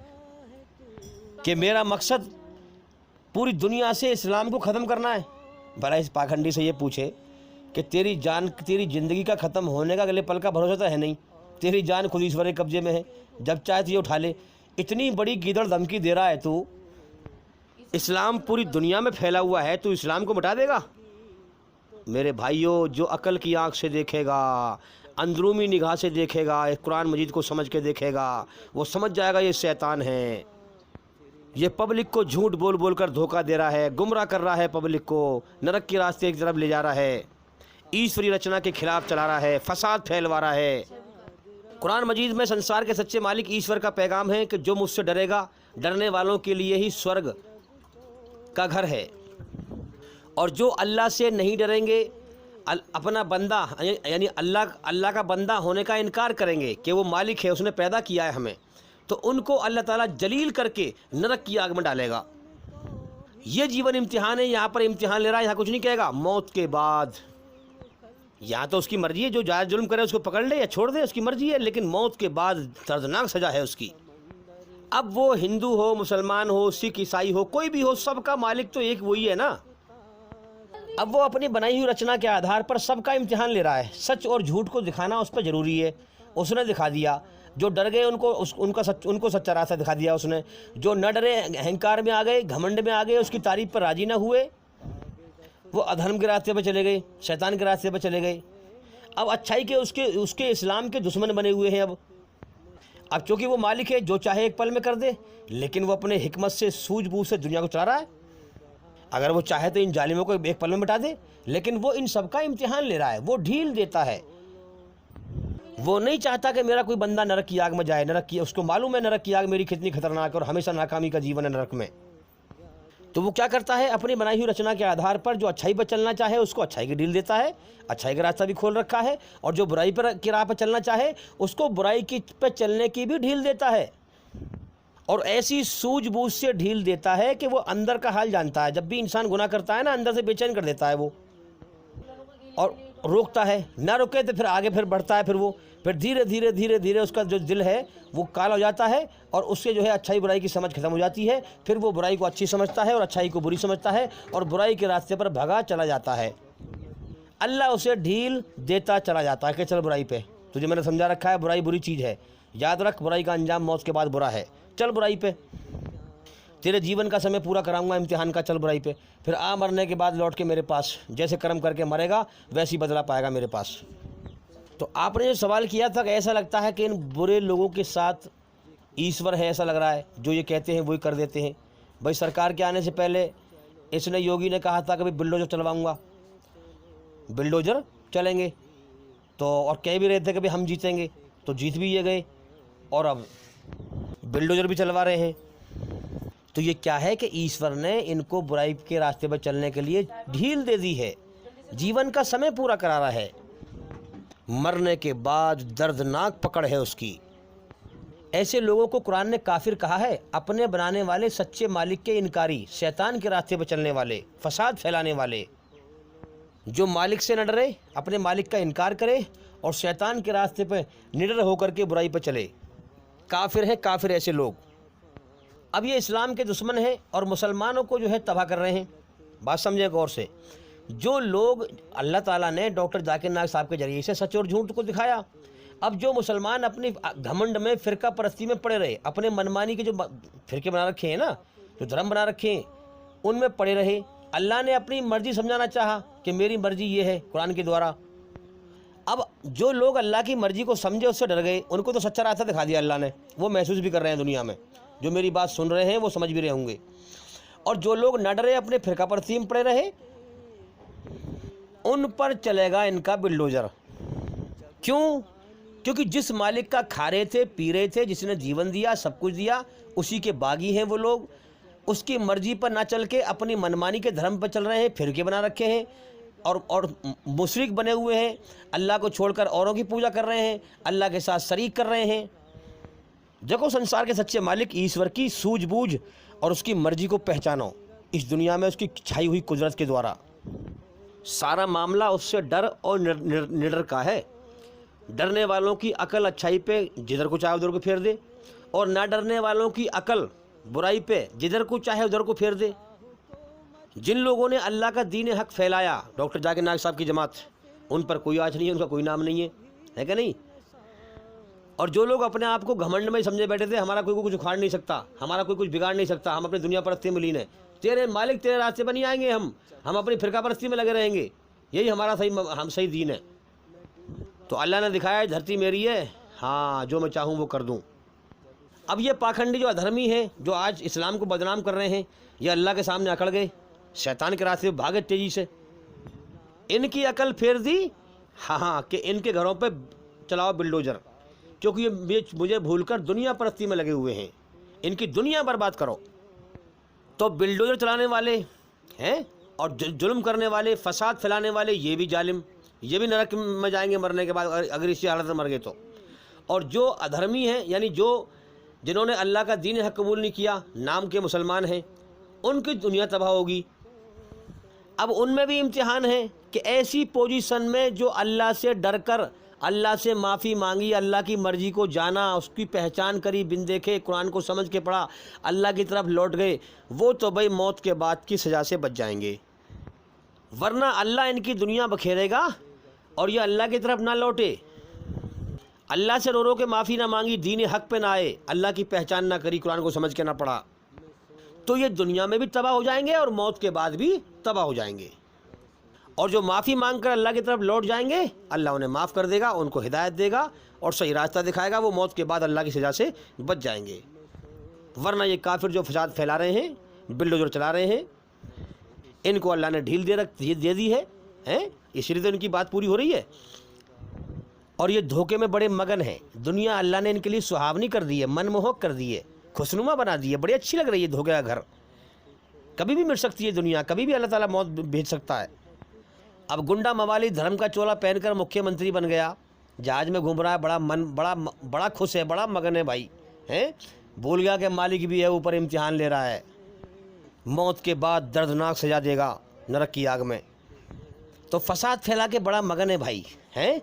कि मेरा मकसद पूरी दुनिया से इस्लाम को ख़त्म करना है। भला इस पाखंडी से ये पूछे कि तेरी जान, तेरी ज़िंदगी का ख़त्म होने का अगले पल का भरोसा तो है नहीं, तेरी जान खुद ईश्वर के कब्जे में है, जब चाहे तो ये उठा ले। इतनी बड़ी गीदड़ धमकी दे रहा है तू, इस्लाम पूरी दुनिया में फैला हुआ है, तू इस्लाम को मिटा देगा? मेरे भाइयों, जो अकल की आंख से देखेगा, अंदरूनी निगाह से देखेगा, कुरान मजीद को समझ के देखेगा, वो समझ जाएगा ये शैतान है। ये पब्लिक को झूठ बोल बोल कर धोखा दे रहा है, गुमराह कर रहा है, पब्लिक को नरक के रास्ते की तरफ ले जा रहा है, ईश्वरी रचना के खिलाफ चला रहा है, फसाद फैलवा रहा है। कुरान मजीद में संसार के सच्चे मालिक ईश्वर का पैगाम है कि जो मुझसे डरेगा, डरने वालों के लिए ही स्वर्ग का घर है, और जो अल्लाह से नहीं डरेंगे, अपना बंदा यानी अल्लाह का बंदा होने का इनकार करेंगे कि वो मालिक है, उसने पैदा किया है हमें, तो उनको अल्लाह ताला जलील करके नरक की आग में डालेगा। ये जीवन इम्तिहान है, यहाँ पर इम्तिहान ले रहा है, यहाँ कुछ नहीं कहेगा। मौत के बाद यहाँ तो उसकी मर्जी है, जो ज़्यादा जुल्म करे उसको पकड़ ले या छोड़ दे, उसकी मर्जी है, लेकिन मौत के बाद दर्दनाक सज़ा है उसकी। अब वो हिंदू हो, मुसलमान हो, सिख ईसाई हो, कोई भी हो, सबका मालिक तो एक वही है ना। अब वो अपनी बनाई हुई रचना के आधार पर सबका इम्तिहान ले रहा है। सच और झूठ को दिखाना उस पर ज़रूरी है, उसने दिखा दिया। जो डर गए उनको सच्चा रास्ता दिखा दिया उसने। जो न डरे, अहंकार में आ गए, घमंड में आ गए, उसकी तारीफ पर राजी न हुए, वो अधर्म के रास्ते पर चले गए, शैतान के रास्ते पर चले गए। अब अच्छाई के उसके इस्लाम के दुश्मन बने हुए हैं। अब चूंकि वो मालिक है, जो चाहे एक पल में कर दे, लेकिन वो अपने हिकमत से सूझबूझ से दुनिया को चला रहा है। अगर वो चाहे तो इन जालिमों को एक पल में मिटा दे, लेकिन वो इन सबका इम्तिहान ले रहा है, वो ढील देता है। वो नहीं चाहता कि मेरा कोई बंदा नरक की आग में जाए। नरक की, उसको मालूम है नरक की आग मेरी कितनी खतरनाक है और हमेशा नाकामी का जीवन है नरक में। तो वो क्या करता है, अपनी बनाई हुई रचना के आधार पर जो अच्छाई पर चलना चाहे उसको अच्छाई की ढील देता है, अच्छाई का रास्ता भी खोल रखा है, और जो बुराई पर की राह पर चलना चाहे उसको बुराई की पर चलने की भी ढील देता है। और ऐसी सूझबूझ से ढील देता है कि वो अंदर का हाल जानता है। जब भी इंसान गुनाह करता है ना, अंदर से बेचैन कर देता है वो, और रोकता है। ना रोके तो फिर आगे फिर बढ़ता है, फिर धीरे धीरे धीरे धीरे उसका जो दिल है वो काला हो जाता है, और उससे जो है अच्छाई बुराई की समझ खत्म हो जाती है। फिर वो बुराई को अच्छी समझता है और अच्छाई को बुरी समझता है, और बुराई के रास्ते पर भगा चला जाता है। अल्लाह उसे ढील देता चला जाता है कि चल बुराई पे, तुझे मैंने समझा रखा है बुराई बुरी चीज़ है, याद रख बुराई का अंजाम मौत के बाद बुरा है, चल बुराई पे, तेरे जीवन का समय पूरा कराऊंगा इम्तिहान का, चल बुराई पे। फिर आ मरने के बाद लौट के मेरे पास, जैसे कर्म करके मरेगा वैसे ही बदला पाएगा मेरे पास। तो आपने जो सवाल किया था कि ऐसा लगता है कि इन बुरे लोगों के साथ ईश्वर है, ऐसा लग रहा है, जो ये कहते हैं वही कर देते हैं। भाई सरकार के आने से पहले इसने, योगी ने कहा था कि भाई बुलडोजर चलवाऊंगा, बुलडोजर चलेंगे, तो और कह भी रहे थे कि भाई हम जीतेंगे, तो जीत भी ये गए, और अब बुलडोजर भी चलवा रहे हैं। तो ये क्या है कि ईश्वर ने इनको बुराई के रास्ते पर चलने के लिए ढील दे दी है, जीवन का समय पूरा करा रहा है, मरने के बाद दर्दनाक पकड़ है उसकी। ऐसे लोगों को कुरान ने काफिर कहा है, अपने बनाने वाले, सच्चे मालिक के इनकारी, शैतान के रास्ते पर चलने वाले, फसाद फैलाने वाले, जो मालिक से न डरे, अपने मालिक का इनकार करे और शैतान के रास्ते पर निडर होकर के बुराई पर चले, काफिर है, काफिर ऐसे लोग। अब ये इस्लाम के दुश्मन हैं और मुसलमानों को जो है तबाह कर रहे हैं। बात समझे गौर से। जो लोग, अल्लाह ताला ने डॉक्टर जाकिर नायक साहब के जरिए से सच और झूठ को दिखाया। अब जो मुसलमान अपनी घमंड में, फ़िरका परस्ती में पड़े रहे, अपने मनमानी के जो फ़िरके बना रखे हैं ना, जो धर्म बना रखे हैं, उनमें पड़े रहे। अल्लाह ने अपनी मर्जी समझाना चाहा कि मेरी मर्जी ये है कुरान के द्वारा। अब जो लोग अल्लाह की मर्जी को समझे, उससे डर गए, उनको तो सच्चा रास्ता दिखा दिया अल्लाह ने, वो महसूस भी कर रहे हैं दुनिया में, जो मेरी बात सुन रहे हैं वो समझ भी रहे होंगे। और जो लोग न डरे, अपने फ़िरका परस्ती में पड़े रहे, उन पर चलेगा इनका बुलडोजर। क्यों? क्योंकि जिस मालिक का खा रहे थे, पी रहे थे, जिसने जीवन दिया, सब कुछ दिया, उसी के बागी हैं वो लोग। उसकी मर्जी पर ना चल के अपनी मनमानी के धर्म पर चल रहे हैं, फिरके बना रखे हैं, और मुशरिक बने हुए हैं, अल्लाह को छोड़कर औरों की पूजा कर रहे हैं, अल्लाह के साथ शरीक कर रहे हैं। देखो, संसार के सच्चे मालिक ईश्वर की सूझबूझ और उसकी मर्जी को पहचानो इस दुनिया में उसकी छाई हुई कुदरत के द्वारा। सारा मामला उससे डर और निडर का है। डरने वालों की अकल अच्छाई पे जिधर को चाहे उधर को फेर दे, और ना डरने वालों की अकल बुराई पे जिधर को चाहे उधर को फेर दे। जिन लोगों ने अल्लाह का दीन हक फैलाया, डॉक्टर जाकिर नायक साहब की जमात, उन पर कोई आज नहीं है, उनका कोई नाम नहीं है क्या नहीं? और जो लोग अपने आप को घमंड में समझे बैठे थे, हमारा कोई कुछ उखाड़ नहीं सकता, हमारा कोई कुछ बिगाड़ नहीं सकता, हम अपनी दुनिया परस्ती में लीन है, तेरे मालिक तेरे रास्ते पर नहीं आएंगे, हम अपनी फिरका परस्ती में लगे रहेंगे, यही हमारा सही दीन है। तो अल्लाह ने दिखाया धरती मेरी है, हाँ जो मैं चाहूँ वो कर दूँ। अब ये पाखंडी जो अधर्मी हैं, जो आज इस्लाम को बदनाम कर रहे हैं, ये अल्लाह के सामने अकड़ गए, शैतान के रास्ते भागे तेजी से। इनकी अकल फेर दी, हाँ कि इनके घरों पे चलाओ बुलडोजर, क्योंकि ये मुझे भूलकर दुनिया परस्ती में लगे हुए हैं, इनकी दुनिया बर्बाद करो। तो बुलडोजर चलाने वाले हैं और जुल्म करने वाले, फसाद फैलाने वाले, ये भी जालिम, ये भी नरक में जाएंगे मरने के बाद, अगर इसी हालत में मर गए तो। और जो अधर्मी हैं, यानी जिन्होंने अल्लाह का दीन हक कबूल नहीं किया, नाम के मुसलमान हैं, उनकी दुनिया तबाह होगी। अब उनमें भी इम्तिहान है कि ऐसी पोजीशन में जो अल्लाह से डर कर, अल्लाह से माफ़ी मांगी, अल्लाह की मर्ज़ी को जाना, उसकी पहचान करी, बिन देखे कुरान को समझ के पढ़ा, अल्लाह की तरफ लौट गए, वो तो भाई मौत के बाद की सज़ा से बच जाएंगे। वरना अल्लाह इनकी दुनिया बखेरेगा और ये अल्लाह की तरफ ना लौटे, अल्लाह से रो रो के माफ़ी ना मांगी, दीन हक पे ना आए, अल्लाह की पहचान ना करी, कुरान को समझ के ना पढ़ा, तो ये दुनिया में भी तबाह हो जाएंगे और मौत के बाद भी तबाह हो जाएंगे। और जो माफ़ी मांग कर अल्लाह की तरफ लौट जाएंगे, अल्लाह उन्हें माफ़ कर देगा, उनको हिदायत देगा और सही रास्ता दिखाएगा। वो मौत के बाद अल्लाह की सज़ा से बच जाएंगे। वरना ये काफिर जो फसाद फैला रहे हैं, बिल्डोजर चला रहे हैं, इनको अल्लाह ने ढील दे दी है, इसलिए तो इनकी बात पूरी हो रही है। और ये धोखे में बड़े मगन हैं। दुनिया अल्लाह ने इनके लिए सुहावनी कर दी है, मनमोहक कर दी है, खुशनुमा बना दी है, बड़ी अच्छी लग रही है धोखे का घर। कभी भी मिल सकती है दुनिया, कभी भी अल्लाह ताला मौत भेज सकता है। अब गुंडा मवाली धर्म का चोला पहनकर मुख्यमंत्री बन गया, जहाज में घूम रहा है, बड़ा खुश है, बड़ा मगन है भाई, हैं? भूल गया कि मालिक भी है, ऊपर इम्तिहान ले रहा है, मौत के बाद दर्दनाक सजा देगा नरक की आग में। तो फसाद फैला के बड़ा मगन है भाई, हैं?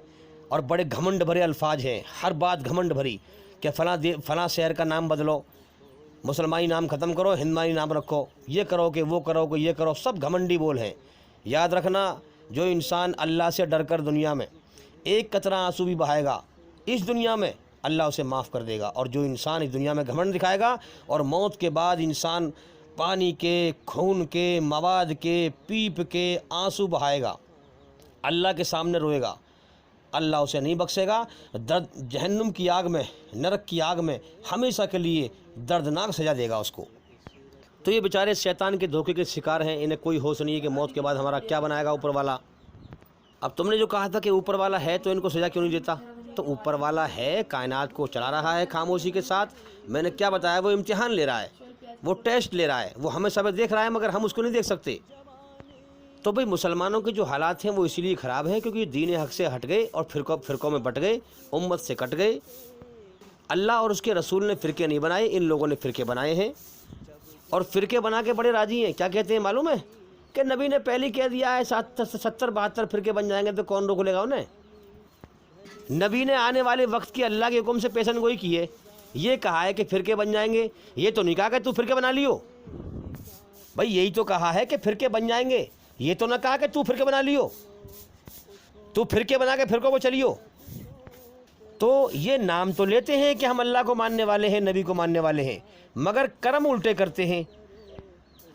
और बड़े घमंड भरे अल्फाज हैं, हर बात घमंड भरी, कि फलां शहर का नाम बदलो, मुसलमानी नाम ख़त्म करो, हिंदुस्तानी नाम रखो, ये करो कि वो करो कि ये करो, सब घमंडी बोल हैं। याद रखना, जो इंसान अल्लाह से डर कर दुनिया में एक कतरा आंसू भी बहाएगा, इस दुनिया में अल्लाह उसे माफ़ कर देगा। और जो इंसान इस दुनिया में घमंड दिखाएगा और मौत के बाद इंसान पानी के, खून के, मवाद के, पीप के आंसू बहाएगा, अल्लाह के सामने रोएगा, अल्लाह उसे नहीं बख्शेगा। जहन्नुम की आग में, नरक की आग में हमेशा के लिए दर्दनाक सजा देगा उसको। तो ये बेचारे शैतान के धोखे के शिकार हैं, इन्हें कोई होश नहीं है कि मौत के बाद हमारा क्या बनाएगा ऊपर वाला। अब तुमने जो कहा था कि ऊपर वाला है तो इनको सज़ा क्यों नहीं देता, तो ऊपर वाला है, कायनात को चला रहा है खामोशी के साथ। मैंने क्या बताया, वो इम्तिहान ले रहा है, वो टेस्ट ले रहा है, वो हमें सब देख रहा है, मगर हम उसको नहीं देख सकते। तो भाई मुसलमानों के जो हालात हैं वो इसलिए ख़राब हैं क्योंकि दीन हक से हट गए और फ़िरक़ों में बट गए, उम्मत से कट गए। अल्लाह और उसके रसूल ने फ़िरके नहीं बनाए, इन लोगों ने फ़िरके बनाए हैं और फ़िरके बना के बड़े राजी हैं। क्या कहते हैं मालूम है, कि नबी ने पहले कह दिया है 70-72 फ़िरके बन जाएंगे, तो कौन रोक लेगा उन्हें। नबी ने आने वाले वक्त की अल्लाह के हुक्म से पेशन गोई की है, ये कहा है कि फ़िरके बन जाएंगे, ये तो नहीं कहा कि तू फ़िरके बना लियो। भाई यही तो कहा है कि फ़िरके बन जाएंगे, ये तो ना कहा कि तू फ़िरके बना लियो, तू फ़िरके बना के फ़िरकों को चलियो। तो ये नाम तो लेते हैं कि हम अल्लाह को मानने वाले हैं, नबी को मानने वाले हैं, मगर कर्म उल्टे करते हैं,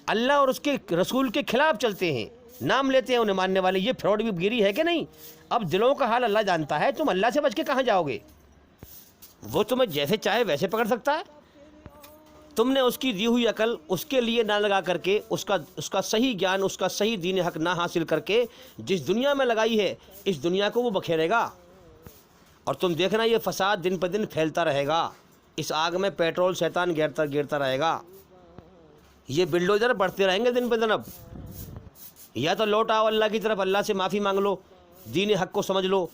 अल्लाह और उसके रसूल के खिलाफ चलते हैं, नाम लेते हैं उन्हें मानने वाले। ये फ्रॉड भी गिरी है कि नहीं। अब दिलों का हाल अल्लाह जानता है, तुम अल्लाह से बच के कहाँ जाओगे। वो तुम्हें जैसे चाहे वैसे पकड़ सकता है। तुमने उसकी दी हुई अकल उसके लिए ना लगा करके, उसका सही ज्ञान, उसका सही दीन हक ना हासिल करके जिस दुनिया में लगाई है, इस दुनिया को वो बखेरेगा। और तुम देखना ये फसाद दिन पर दिन फैलता रहेगा, इस आग में पेट्रोल शैतान गिरता रहेगा, ये बिल्डोजर बढ़ते रहेंगे दिन पर दिन। अब या तो लौट आओ अल्लाह की तरफ, अल्लाह से माफ़ी मांग लो, दीन हक को समझ लो,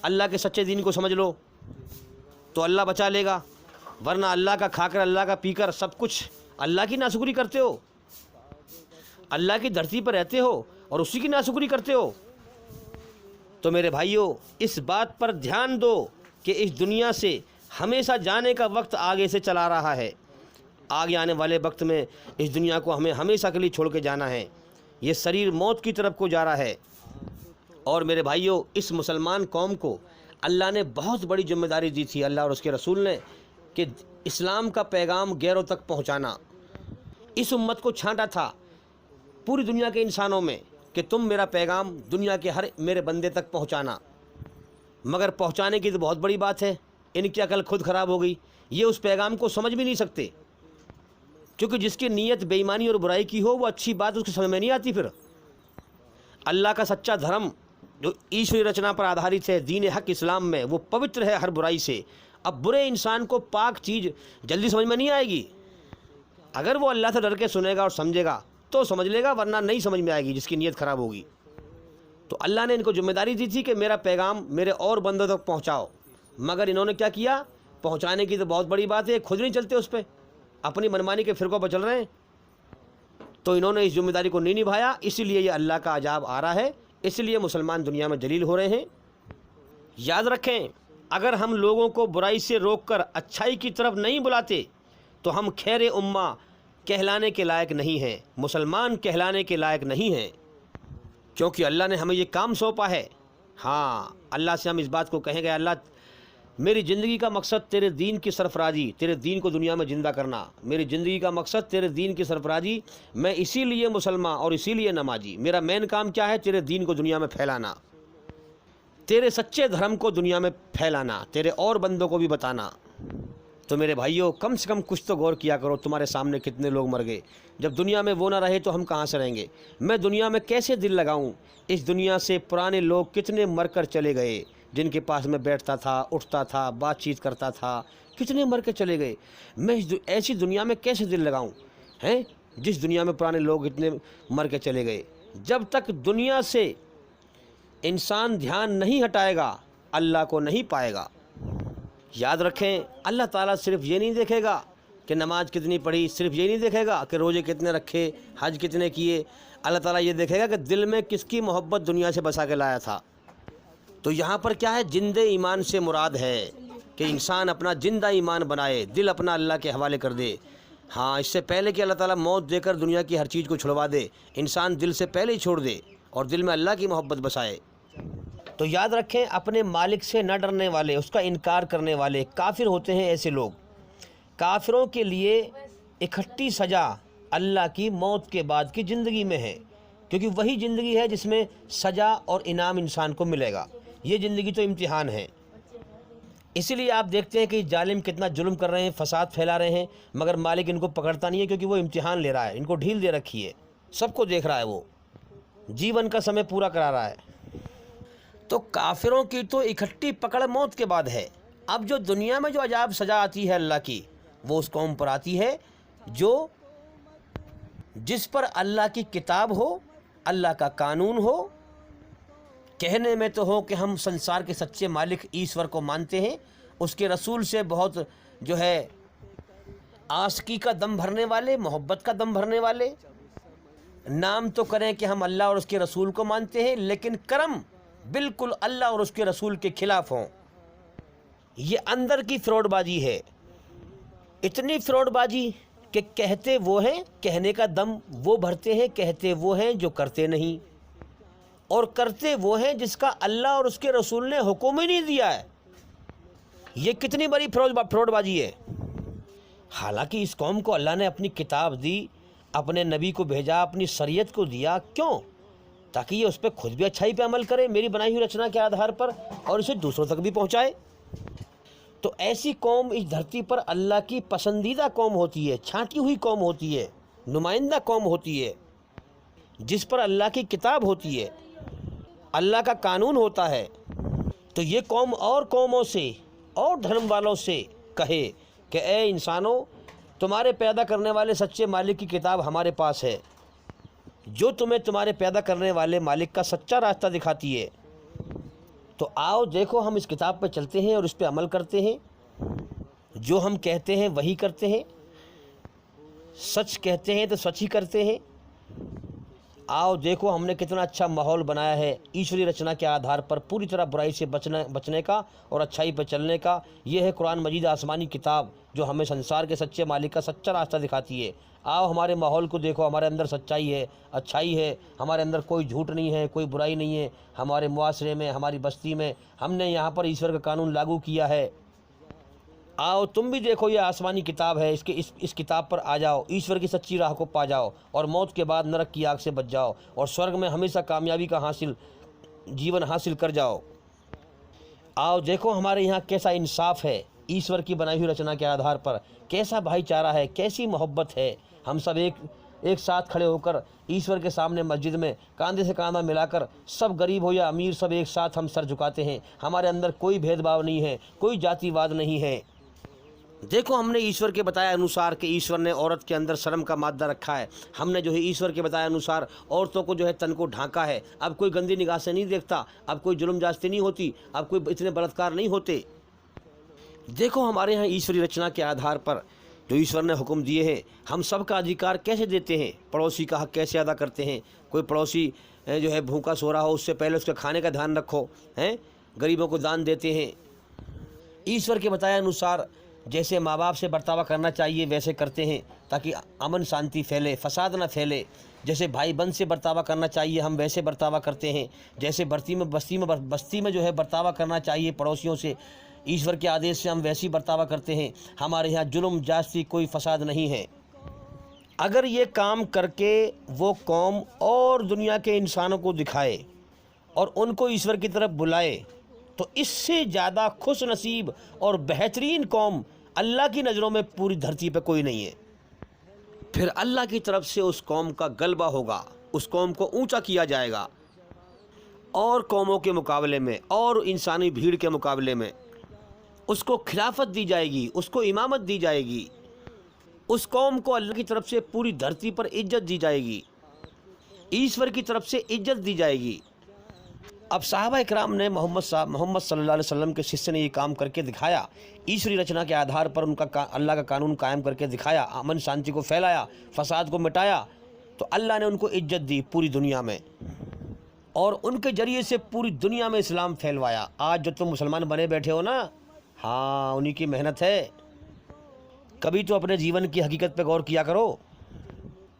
अल्लाह के सच्चे दीन को समझ लो, तो अल्लाह बचा लेगा। वरना अल्लाह का खाकर, अल्लाह का पीकर, सब कुछ अल्लाह की नाशुक्री करते हो, अल्लाह की धरती पर रहते हो और उसी की नाशुक्री करते हो। तो मेरे भाइयों, इस बात पर ध्यान दो कि इस दुनिया से हमेशा जाने का वक्त आगे से चला रहा है। आगे आने वाले वक्त में इस दुनिया को हमें हमेशा के लिए छोड़ के जाना है। ये शरीर मौत की तरफ को जा रहा है। और मेरे भाइयों, इस मुसलमान कौम को अल्लाह ने बहुत बड़ी जिम्मेदारी दी थी, अल्लाह और उसके रसूल ने, कि इस्लाम का पैगाम गैरों तक पहुंचाना। इस उम्मत को छांटा था पूरी दुनिया के इंसानों में कि तुम मेरा पैगाम दुनिया के हर मेरे बंदे तक पहुंचाना। मगर पहुंचाने की तो बहुत बड़ी बात है, इनकी अकल खुद ख़राब हो गई, ये उस पैगाम को समझ भी नहीं सकते, क्योंकि जिसकी नीयत बेईमानी और बुराई की हो, वो अच्छी बात उसको समझ में नहीं आती। फिर अल्लाह का सच्चा धर्म जो ईश्वरी रचना पर आधारित है, दीन हक इस्लाम में, वो पवित्र है हर बुराई से। अब बुरे इंसान को पाक चीज़ जल्दी समझ में नहीं आएगी। अगर वो अल्लाह से डर के सुनेगा और समझेगा तो समझ लेगा, वरना नहीं समझ में आएगी जिसकी नीयत ख़राब होगी। तो अल्लाह ने इनको जिम्मेदारी दी थी कि मेरा पैगाम मेरे और बंदों तक पहुँचाओ। मगर इन्होंने क्या किया, पहुँचाने की तो बहुत बड़ी बात है, खुद नहीं चलते उस पर, अपनी मनमानी के फ़िरक़ों पर चल रहे हैं। तो इन्होंने इस जिम्मेदारी को नहीं निभाया, इसीलिए ये अल्लाह का अजाब आ रहा है, इसलिए मुसलमान दुनिया में जलील हो रहे हैं। याद रखें, अगर हम लोगों को बुराई से रोककर अच्छाई की तरफ नहीं बुलाते तो हम खैर उम्मा कहलाने के लायक नहीं हैं, मुसलमान कहलाने के लायक नहीं हैं, क्योंकि अल्लाह ने हमें ये काम सौंपा है। हाँ, अल्लाह से हम इस बात को कहेंगे, अल्लाह मेरी ज़िंदगी का मकसद तेरे दीन की सरफराजी, तेरे दीन को दुनिया में ज़िंदा करना। मेरी ज़िंदगी का मकसद तेरे दीन की सरफराजी, मैं इसीलिए मुसलमान और इसीलिए नमाजी। मेरा मेन काम क्या है? तेरे दीन को दुनिया में फैलाना, तेरे सच्चे धर्म को दुनिया में फैलाना, तेरे और बंदों को भी बताना। तो मेरे भाइयों, कम से कम कुछ तो गौर किया करो, तुम्हारे सामने कितने लोग मर गए। जब दुनिया में वो ना रहे तो हम कहाँ से रहेंगे? मैं दुनिया में कैसे दिल लगाऊं? इस दुनिया से पुराने लोग कितने मर कर चले गए, जिनके पास मैं बैठता था, उठता था, बातचीत करता था, कितने मर के चले गए। मैं ऐसी दुनिया में कैसे दिल लगाऊं, हैं, जिस दुनिया में पुराने लोग इतने मर के चले गए। जब तक दुनिया से इंसान ध्यान नहीं हटाएगा, अल्लाह को नहीं पाएगा। याद रखें, अल्लाह ताला सिर्फ ये नहीं देखेगा कि नमाज कितनी पढ़ी, सिर्फ ये नहीं देखेगा कि रोज़े कितने रखे, हज कितने किए। अल्लाह ताला ये देखेगा कि दिल में किसकी मोहब्बत दुनिया से बसा के लाया था। तो यहाँ पर क्या है? जिंदे ईमान से मुराद है कि इंसान अपना जिंदा ईमान बनाए, दिल अपना अल्लाह के हवाले कर दे। हाँ, इससे पहले कि अल्लाह ताला मौत देकर दुनिया की हर चीज़ को छुड़वा दे, इंसान दिल से पहले ही छोड़ दे और दिल में अल्लाह की मोहब्बत बसाए। तो याद रखें, अपने मालिक से न डरने वाले, उसका इनकार करने वाले काफिर होते हैं ऐसे लोग। काफिरों के लिए इकट्ठी सज़ा अल्लाह की मौत के बाद की ज़िंदगी में है, क्योंकि वही ज़िंदगी है जिसमें सज़ा और इनाम इंसान को मिलेगा। ये ज़िंदगी तो इम्तिहान है। इसीलिए आप देखते हैं कि जालिम कितना जुल्म कर रहे हैं, फसाद फैला रहे हैं, मगर मालिक इनको पकड़ता नहीं है, क्योंकि वो इम्तिहान ले रहा है, इनको ढील दे रखी है, सबको देख रहा है, वो जीवन का समय पूरा करा रहा है। तो काफिरों की तो इकट्ठी पकड़ मौत के बाद है। अब जो दुनिया में जो अजाब सज़ा आती है अल्लाह की, वो उस कौम पर आती है जो जिस पर अल्लाह की किताब हो, अल्लाह का कानून हो, कहने में तो हो कि हम संसार के सच्चे मालिक ईश्वर को मानते हैं, उसके रसूल से बहुत जो है आशिकी का दम भरने वाले, मोहब्बत का दम भरने वाले, नाम तो करें कि हम अल्लाह और उसके रसूल को मानते हैं, लेकिन कर्म बिल्कुल अल्लाह और उसके रसूल के खिलाफ हों। ये अंदर की फ्रॉडबाजी है, इतनी फ्रॉडबाजी कि कहते वो हैं, कहने का दम वो भरते हैं, कहते वो हैं जो करते नहीं, और करते वो हैं जिसका अल्लाह और उसके रसूल ने हुक्म ही नहीं दिया है। ये कितनी बड़ी फ्रॉडबाजी है। हालांकि इस कौम को अल्लाह ने अपनी किताब दी, अपने नबी को भेजा, अपनी शरीयत को दिया, क्यों? ताकि ये उस पर खुद भी अच्छाई पे अमल करे, मेरी बनाई हुई रचना के आधार पर, और इसे दूसरों तक भी पहुंचाए। तो ऐसी कौम इस धरती पर अल्लाह की पसंदीदा कौम होती है, छांटी हुई कौम होती है, नुमाइंदा कौम होती है, जिस पर अल्लाह की किताब होती है, अल्लाह का कानून होता है। तो ये कौम और कौमों से और धर्म वालों से कहे कि ए इंसानों, तुम्हारे पैदा करने वाले सच्चे मालिक की किताब हमारे पास है, जो तुम्हें तुम्हारे पैदा करने वाले मालिक का सच्चा रास्ता दिखाती है। तो आओ देखो, हम इस किताब पर चलते हैं और इस पर अमल करते हैं, जो हम कहते हैं वही करते हैं, सच कहते हैं तो सच ही करते हैं। आओ देखो, हमने कितना अच्छा माहौल बनाया है ईश्वरी रचना के आधार पर, पूरी तरह बुराई से बचने का और अच्छाई पर चलने का। ये है कुरान मजीद, आसमानी किताब, जो हमें संसार के सच्चे मालिक का सच्चा रास्ता दिखाती है। आओ हमारे माहौल को देखो, हमारे अंदर सच्चाई है, अच्छाई है, हमारे अंदर कोई झूठ नहीं है, कोई बुराई नहीं है। हमारे मुआशरे में, हमारी बस्ती में हमने यहाँ पर ईश्वर का कानून लागू किया है। आओ तुम भी देखो, ये आसमानी किताब है, इस किताब पर आ जाओ, ईश्वर की सच्ची राह को पा जाओ, और मौत के बाद नरक की आग से बच जाओ, और स्वर्ग में हमेशा कामयाबी का जीवन हासिल कर जाओ। आओ देखो हमारे यहाँ कैसा इंसाफ है, ईश्वर की बनाई हुई रचना के आधार पर कैसा भाईचारा है, कैसी मोहब्बत है। हम सब एक साथ खड़े होकर ईश्वर के सामने मस्जिद में कांधे से कांधा मिलाकर, सब गरीब हो या अमीर, सब एक साथ हम सर झुकाते हैं। हमारे अंदर कोई भेदभाव नहीं है, कोई जातिवाद नहीं है। देखो, हमने ईश्वर के बताए अनुसार कि ईश्वर ने औरत के अंदर शर्म का मादा रखा है, हमने जो है ईश्वर के बताए अनुसार औरतों को जो है तन को ढांका है। अब कोई गंदी निगाह से नहीं देखता, अब कोई जुल्म जास्ती नहीं होती, अब कोई इतने बलात्कार नहीं होते। देखो हमारे यहाँ ईश्वरी रचना के आधार पर जो ईश्वर ने हुक्म दिए हैं, हम सब का अधिकार कैसे देते हैं, पड़ोसी का हक कैसे अदा करते हैं। कोई पड़ोसी जो है भूखा सो रहा हो, उससे पहले उसके खाने का ध्यान रखो, हैं, गरीबों को दान देते हैं। ईश्वर के बताए अनुसार जैसे माँ बाप से बर्तावा करना चाहिए वैसे करते हैं, ताकि अमन शांति फैले, फसाद ना फैले। जैसे भाई बंद से बर्तावा करना चाहिए हम वैसे बर्तावा करते हैं, जैसे बस्ती में जो है बर्तावा करना चाहिए पड़ोसियों से, ईश्वर के आदेश से हम वैसी बर्तावा करते हैं। हमारे यहाँ जुल्म जास्ती कोई फसाद नहीं है। अगर ये काम करके वो कौम और दुनिया के इंसानों को दिखाए और उनको ईश्वर की तरफ बुलाए तो इससे ज़्यादा खुश नसीब और बेहतरीन कौम अल्लाह की नज़रों में पूरी धरती पर कोई नहीं है। फिर अल्लाह की तरफ से उस कौम का गलबा होगा, उस कौम को ऊंचा किया जाएगा और कौमों के मुकाबले में और इंसानी भीड़ के मुकाबले में उसको खिलाफत दी जाएगी, उसको इमामत दी जाएगी, उस कौम को अल्लाह की तरफ से पूरी धरती पर इज्जत दी जाएगी, ईश्वर की तरफ से इज्जत दी जाएगी। अब साहबा इकराम ने मोहम्मद सल्लल्लाहु अलैहि वसल्लम के शिष्य ने ये काम करके दिखाया, ईश्वरी रचना के आधार पर उनका अल्लाह का कानून कायम करके दिखाया, अमन शांति को फैलाया, फसाद को मिटाया, तो अल्लाह ने उनको इज्जत दी पूरी दुनिया में और उनके ज़रिए से पूरी दुनिया में इस्लाम फैलवाया। आज जो तुम मुसलमान बने बैठे हो ना, हाँ उन्हीं की मेहनत है। कभी तो अपने जीवन की हकीकत पे गौर किया करो,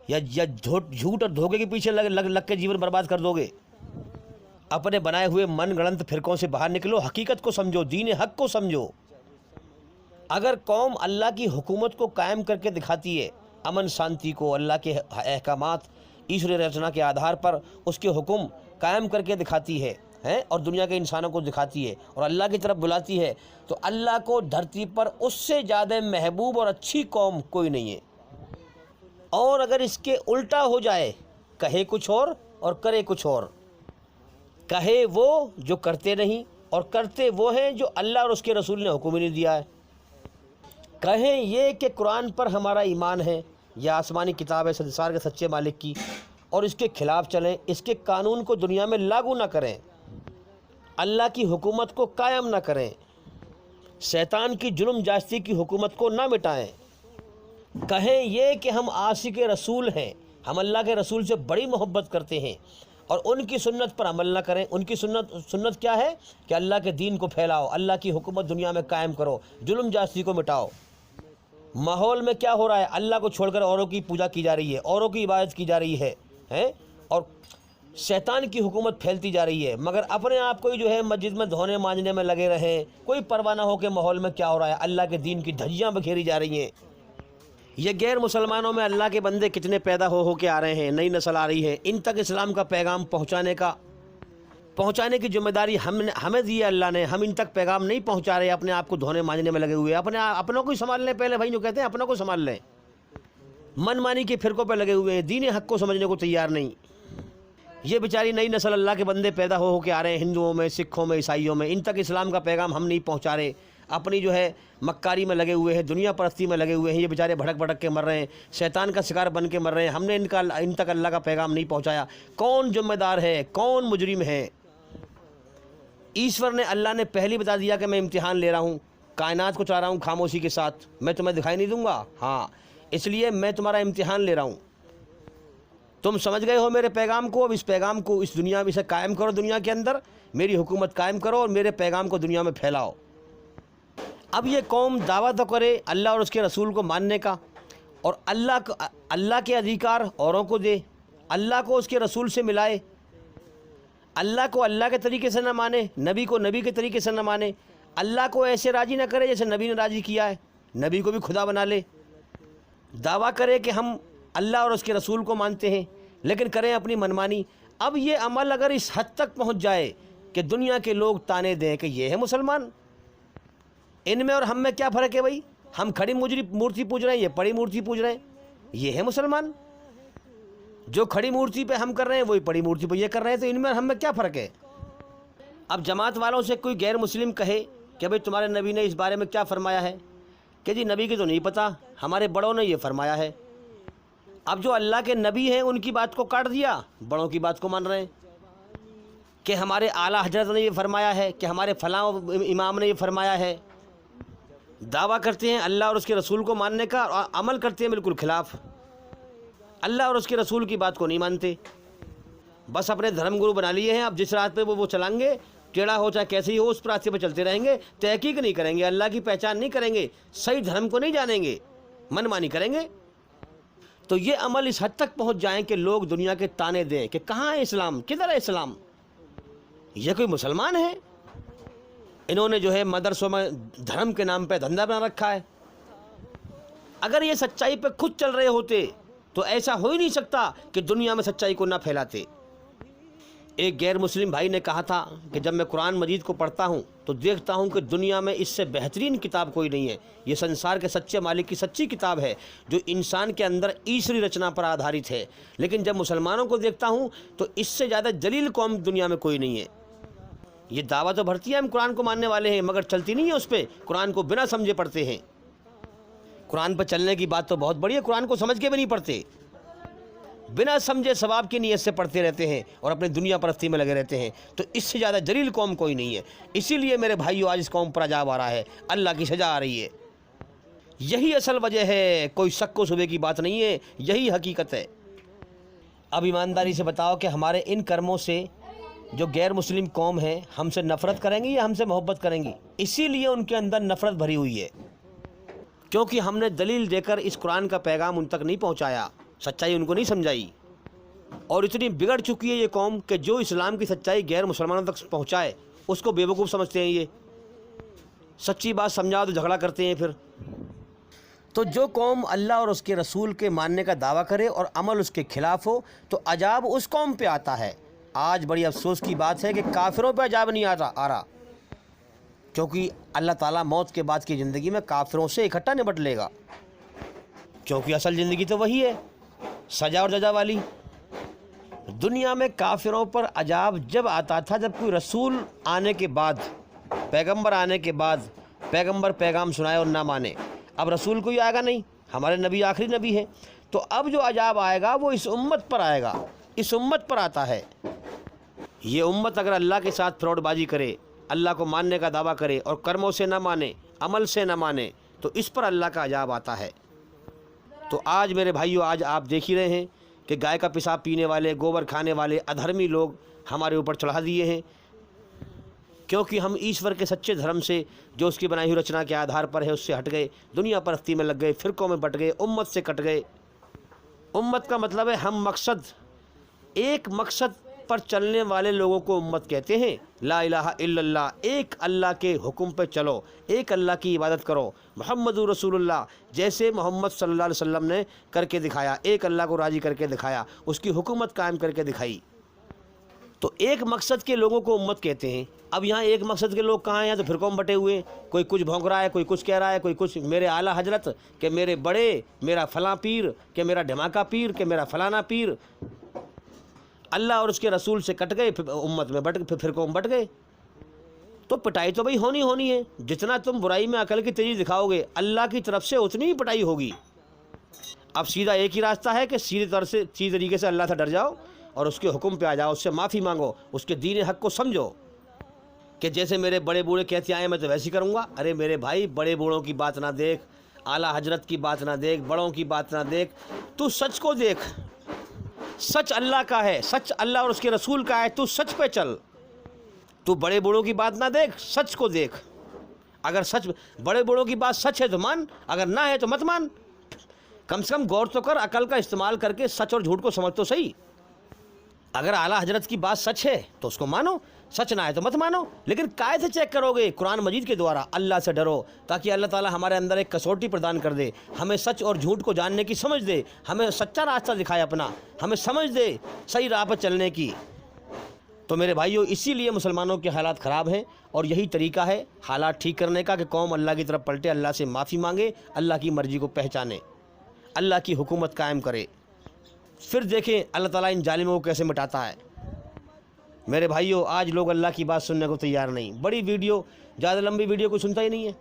या झूठ और धोखे के पीछे लग के जीवन बर्बाद कर दोगे। अपने बनाए हुए मन गढ़ंत फिरकों से बाहर निकलो, हकीकत को समझो, दीन हक को समझो। अगर कौम अल्लाह की हुकूमत को कायम करके दिखाती है, अमन शांति को, अल्लाह के अहकामात ईश्वरी रचना के आधार पर उसके हुक्म कायम करके दिखाती है और दुनिया के इंसानों को दिखाती है और अल्लाह की तरफ बुलाती है, तो अल्लाह को धरती पर उससे ज़्यादा महबूब और अच्छी कौम कोई नहीं है। और अगर इसके उल्टा हो जाए, कहे कुछ और करे कुछ और, कहे वो जो करते नहीं और करते वो हैं जो अल्लाह और उसके रसूल ने हुक्म ही नहीं दिया है, कहें ये कि कुरान पर हमारा ईमान है या आसमानी किताब है संसार के सच्चे मालिक की, और इसके खिलाफ चलें, इसके कानून को दुनिया में लागू ना करें, अल्लाह की हुकूमत को कायम ना करें, शैतान की जुल्म जास्ती की हुकूमत को ना मिटाएं, कहें ये कि हम आशिक रसूल हैं, हम अल्लाह के रसूल से बड़ी मोहब्बत करते हैं और उनकी सुन्नत पर अमल ना करें। उनकी सुन्नत क्या है कि अल्लाह के दीन को फैलाओ, अल्लाह की हुकूमत दुनिया में कायम करो, जुल्म जास्ती को मिटाओ। माहौल में क्या हो रहा है, अल्लाह को छोड़कर औरों की पूजा की जा रही है, औरों की इबादत की जा रही है और शैतान की हुकूमत फैलती जा रही है, मगर अपने आप को ही जो है मस्जिद में धोने मांजने में लगे रहे, कोई परवाह ना हो कि माहौल में क्या हो रहा है। अल्लाह के दीन की धज्जियाँ बखेरी जा रही हैं। ये गैर मुसलमानों में अल्लाह के बंदे कितने पैदा हो के आ रहे हैं, नई नस्ल आ रही है, इन तक इस्लाम का पैगाम पहुँचाने की जिम्मेदारी हमें दी है अल्लाह ने। हम इन तक पैगाम नहीं पहुँचा रहे, अपने आप को धोने मांजने में लगे हुए, अपनों को ही संभाल लें पहले भाई, जो कहते हैं अपनों को संभाल लें, मनमानी के फिरकों पर लगे हुए हैं, दीन हक को समझने को तैयार नहीं। ये बेचारी नई नस्ल अल्लाह के बंदे पैदा हो के आ रहे हैं, हिंदुओं में, सिखों में, ईसाइयों में, इन तक इस्लाम का पैगाम हम नहीं पहुँचा रहे, अपनी जो है मक्कारी में लगे हुए हैं, दुनिया परस्ती में लगे हुए हैं। ये बेचारे भड़क के मर रहे हैं, शैतान का शिकार बन के मर रहे हैं। हमने इन तक अल्लाह का पैगाम नहीं पहुँचाया। कौन जिम्मेदार है, कौन मुजरिम है? ईश्वर ने, अल्लाह ने पहले ही बता दिया कि मैं इम्तिहान ले रहा हूँ, कायनात को चाह रहा हूँ खामोशी के साथ, मैं तुम्हें दिखाई नहीं दूंगा, हाँ इसलिए मैं तुम्हारा इम्तिहान ले रहा हूँ। तुम समझ गए हो मेरे पैगाम को, अब इस पैगाम को इस दुनिया में से कायम करो, दुनिया के अंदर मेरी हुकूमत कायम करो और मेरे पैगाम को दुनिया में फैलाओ। अब ये कौम दावा तो करे अल्लाह और उसके रसूल को मानने का, और अल्लाह के अधिकार औरों को दे, अल्लाह को उसके रसूल से मिलाए, अल्लाह को अल्लाह के तरीके से न माने, नबी को नबी के तरीके से न माने, अल्लाह को ऐसे राज़ी ना करे जैसे नबी ने राज़ी किया है, नबी को भी खुदा बना ले, दावा करे कि हम अल्लाह और उसके रसूल को मानते हैं लेकिन करें अपनी मनमानी। अब ये अमल अगर इस हद तक पहुंच जाए कि दुनिया के लोग ताने दें कि ये है मुसलमान, इनमें और हम में क्या फ़र्क है भाई, हम खड़ी मूर्ति पूज रहे हैं, ये पड़ी मूर्ति पूज रहे हैं, ये है मुसलमान। जो खड़ी मूर्ति पे हम कर रहे हैं वही पड़ी मूर्ति पे ये कर रहे हैं, तो इनमें और हम में क्या फ़र्क है? अब जमात वालों से कोई गैर मुस्लिम कहे कि भाई तुम्हारे नबी ने इस बारे में क्या फ़रमाया है, कि जी नबी की तो नहीं पता, हमारे बड़ों ने ये फ़रमाया है। अब जो अल्लाह के नबी हैं उनकी बात को काट दिया, बड़ों की बात को मान रहे हैं कि हमारे आला हजरत ने ये फ़रमाया है, कि हमारे फ़लाँ इमाम ने ये फ़रमाया है। दावा करते हैं अल्लाह और उसके रसूल को मानने का और अमल करते हैं बिल्कुल खिलाफ, अल्लाह और उसके रसूल की बात को नहीं मानते, बस अपने धर्मगुरु बना लिए हैं। अब जिस रात पे वो चलाएंगे, टेढ़ा हो चाहे कैसे ही हो, उस रास्ते पे चलते रहेंगे, तहकीक नहीं करेंगे, अल्लाह की पहचान नहीं करेंगे, सही धर्म को नहीं जानेंगे, मनमानी करेंगे। तो ये अमल इस हद तक पहुंच जाएं कि लोग दुनिया के ताने दें कि कहाँ है इस्लाम, किधर है इस्लाम, ये कोई मुसलमान है। इन्होंने जो है मदरसों में धर्म के नाम पे धंधा बना रखा है। अगर ये सच्चाई पे खुद चल रहे होते तो ऐसा हो ही नहीं सकता कि दुनिया में सच्चाई को ना फैलाते। एक गैर मुस्लिम भाई ने कहा था कि जब मैं कुरान मजीद को पढ़ता हूँ तो देखता हूँ कि दुनिया में इससे बेहतरीन किताब कोई नहीं है। ये संसार के सच्चे मालिक की सच्ची किताब है जो इंसान के अंदर ईश्वरी रचना पर आधारित है। लेकिन जब मुसलमानों को देखता हूँ तो इससे ज़्यादा जलील कौम दुनिया में कोई नहीं है। ये दावा तो भरती है हम कुरान को मानने वाले हैं, मगर चलती नहीं है उस पर। कुरान को बिना समझे पढ़ते हैं। कुरान पर चलने की बात तो बहुत बड़ी है, कुरान को समझ के भी नहीं पढ़ते, बिना समझे सवाब की नीयत से पढ़ते रहते हैं और अपनी दुनिया परस्ती में लगे रहते हैं। तो इससे ज़्यादा जलील कौम कोई नहीं है। इसीलिए मेरे भाइयों आज इस कौम पर अजाब आ रहा है, अल्लाह की सज़ा आ रही है। यही असल वजह है, कोई शक व शुबे की बात नहीं है, यही हकीकत है। अब ईमानदारी से बताओ कि हमारे इन कर्मों से जो गैर मुस्लिम कौम है हमसे नफ़रत करेंगी या हमसे मोहब्बत करेंगी? इसीलिए उनके अंदर नफ़रत भरी हुई है, क्योंकि हमने दलील देकर इस कुरान का पैगाम उन तक नहीं पहुंचाया, सच्चाई उनको नहीं समझाई। और इतनी बिगड़ चुकी है ये कौम कि जो इस्लाम की सच्चाई गैर मुसलमानों तक पहुंचाए उसको बेवकूफ़ समझते हैं। ये सच्ची बात समझाओ तो झगड़ा करते हैं फिर। तो जो कौम अल्लाह और उसके रसूल के मानने का दावा करे और अमल उसके खिलाफ हो तो अजाब उस कौम पे आता है। आज बड़ी अफसोस की बात है कि काफिरों पे अजाब नहीं आ रहा, क्योंकि अल्लाह ताला मौत के बाद की ज़िंदगी में काफिरों से इकट्ठा निपट लेगा, क्योंकि असल ज़िंदगी तो वही है, सजा और जजा वाली। दुनिया में काफिरों पर अजाब जब आता था जब कोई रसूल आने के बाद, पैगंबर आने के बाद पैगंबर पैगाम सुनाए और ना माने। अब रसूल कोई आएगा नहीं, हमारे नबी आखिरी नबी है। तो अब जो अजाब आएगा वो इस उम्मत पर आएगा, इस उम्मत पर आता है। ये उम्मत अगर अल्लाह के साथ फ्रॉडबाजी करे, अल्लाह को मानने का दावा करे और कर्मों से ना माने, अमल से ना माने, तो इस पर अल्लाह का अजाब आता है। तो आज मेरे भाइयों, आज आप देख ही रहे हैं कि गाय का पेशाब पीने वाले, गोबर खाने वाले अधर्मी लोग हमारे ऊपर चढ़ा दिए हैं, क्योंकि हम ईश्वर के सच्चे धर्म से जो उसकी बनाई हुई रचना के आधार पर है उससे हट गए, दुनिया परस्ती में लग गए, फ़िरक़ों में बट गए, उम्मत से कट गए। उम्मत का मतलब है हम मकसद, एक मकसद पर चलने वाले लोगों को उम्मत कहते हैं। ला इलाहा इल्लल्लाह, एक अल्लाह के हुक्म पे चलो, एक अल्लाह की इबादत करो। मुहम्मदुर रसूलुल्लाह, जैसे मोहम्मद सल्लल्लाहु अलैहि वसल्लम ने करके दिखाया, एक अल्लाह को राज़ी करके दिखाया, उसकी हुकूमत कायम करके दिखाई। तो एक मकसद के लोगों को उम्मत कहते हैं। अब यहाँ एक मकसद के लोग कहाँ हैं? यहाँ तो फ़िरक़ों में बटे हुए हैं, कोई कुछ भौंक रहा है, कोई कुछ कह रहा है, कोई कुछ, मेरे आला हजरत के मेरे बड़े, मेरा फ़लाँ पीर के मेरा ढमाका पीर के मेरा फ़लाना पीर। अल्लाह और उसके रसूल से कट गए, उम्मत में बट, फ़िरक़ों में बट गए। तो पिटाई तो भाई होनी है। जितना तुम बुराई में अकल की तेज़ी दिखाओगे अल्लाह की तरफ से उतनी ही पिटाई होगी। अब सीधा एक ही रास्ता है कि सीधे तरीके से अल्लाह से डर जाओ और उसके हुक्म पे आ जाओ, उससे माफ़ी मांगो, उसके दीन हक़ को समझो कि जैसे मेरे बड़े बूढ़े कहते आए मैं तो वैसे ही करूँगा। अरे मेरे भाई, बड़े बूढ़ों की बात ना देख, आला हजरत की बात ना देख, बड़ों की बात ना देख, तू सच को देख। सच अल्लाह का है, सच अल्लाह और उसके रसूल का है, तू सच पे चल। तू बड़े बूढ़ों की बात ना देख, सच को देख। अगर सच बड़े बूढ़ों की बात सच है तो मान, अगर ना है तो मत मान। कम से कम गौर तो कर, अकल का इस्तेमाल करके सच और झूठ को समझ तो सही। अगर आला हजरत की बात सच है तो उसको मानो, सच ना है तो मत मानो। लेकिन काय से चेक करोगे? कुरान मजीद के द्वारा। अल्लाह से डरो ताकि अल्लाह ताला हमारे अंदर एक कसौटी प्रदान कर दे, हमें सच और झूठ को जानने की समझ दे, हमें सच्चा रास्ता दिखाए अपना, हमें समझ दे सही राह पर चलने की। तो मेरे भाइयों, इसीलिए मुसलमानों के हालात ख़राब हैं और यही तरीका है हालात ठीक करने का कि कौम अल्लाह की तरफ पलटे, अल्लाह से माफ़ी मांगे, अल्लाह की मर्ज़ी को पहचाने, अल्लाह की हुकूमत कायम करे। फिर देखें अल्लाह ताला इन जालिमों को कैसे मिटाता है। मेरे भाइयों, आज लोग अल्लाह की बात सुनने को तैयार नहीं। बड़ी वीडियो, ज़्यादा लंबी वीडियो कोई सुनता ही नहीं है।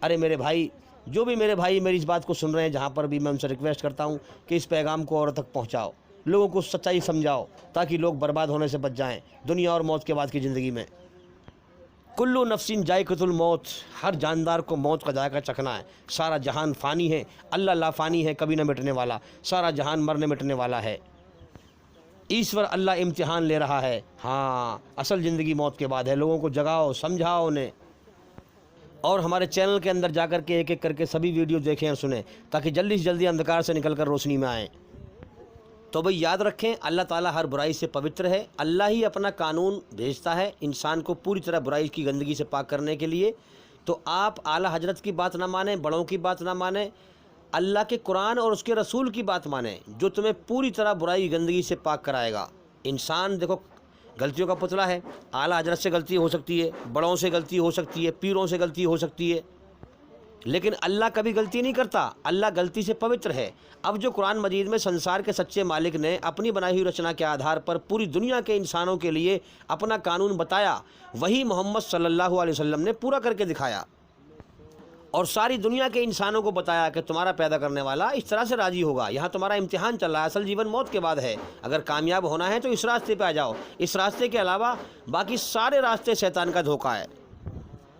अरे मेरे भाई, जो भी मेरे भाई मेरी इस बात को सुन रहे हैं, जहाँ पर भी, मैं उनसे रिक्वेस्ट करता हूँ कि इस पैगाम को और तक पहुँचाओ, लोगों को सच्चाई समझाओ ताकि लोग बर्बाद होने से बच जाएँ दुनिया और मौत के बाद की ज़िंदगी में। कुल्लु नफ्सिन जायक़तुल मौत, हर जानदार को मौत का जायका चखना है। सारा जहान फ़ानी है, अल्लाह लाफ़ानी है, कभी न मिटने वाला। सारा जहान मरने मिटने वाला है। ईश्वर अल्लाह इम्तिहान ले रहा है। हाँ, असल ज़िंदगी मौत के बाद है। लोगों को जगाओ, समझाओ उन्हें, और हमारे चैनल के अंदर जाकर के एक एक करके सभी वीडियो देखें और सुने ताकि जल्दी से जल्दी अंधकार से निकल कर रोशनी में आएँ। तो भाई याद रखें, अल्लाह ताला हर बुराई से पवित्र है। अल्लाह ही अपना कानून भेजता है इंसान को पूरी तरह बुराई की गंदगी से पाक करने के लिए। तो आप आला हजरत की बात ना माने, बड़ों की बात ना माने, अल्लाह के कुरान और उसके रसूल की बात माने, जो तुम्हें पूरी तरह बुराई गंदगी से पाक कराएगा। इंसान देखो गलतियों का पुतला है। आला हजरत से गलती हो सकती है, बड़ों से गलती हो सकती है, पीरों से गलती हो सकती है, लेकिन अल्लाह कभी गलती नहीं करता। अल्लाह गलती से पवित्र है। अब जो कुरान मजीद में संसार के सच्चे मालिक ने अपनी बनाई हुई रचना के आधार पर पूरी दुनिया के इंसानों के लिए अपना कानून बताया, वही मोहम्मद सल्लल्लाहु अलैहि वसल्लम ने पूरा करके दिखाया और सारी दुनिया के इंसानों को बताया कि तुम्हारा पैदा करने वाला इस तरह से राज़ी होगा। यहाँ तुम्हारा इम्तिहान चल रहा है, असल जीवन मौत के बाद है। अगर कामयाब होना है तो इस रास्ते पे आ जाओ, इस रास्ते के अलावा बाकी सारे रास्ते शैतान का धोखा है।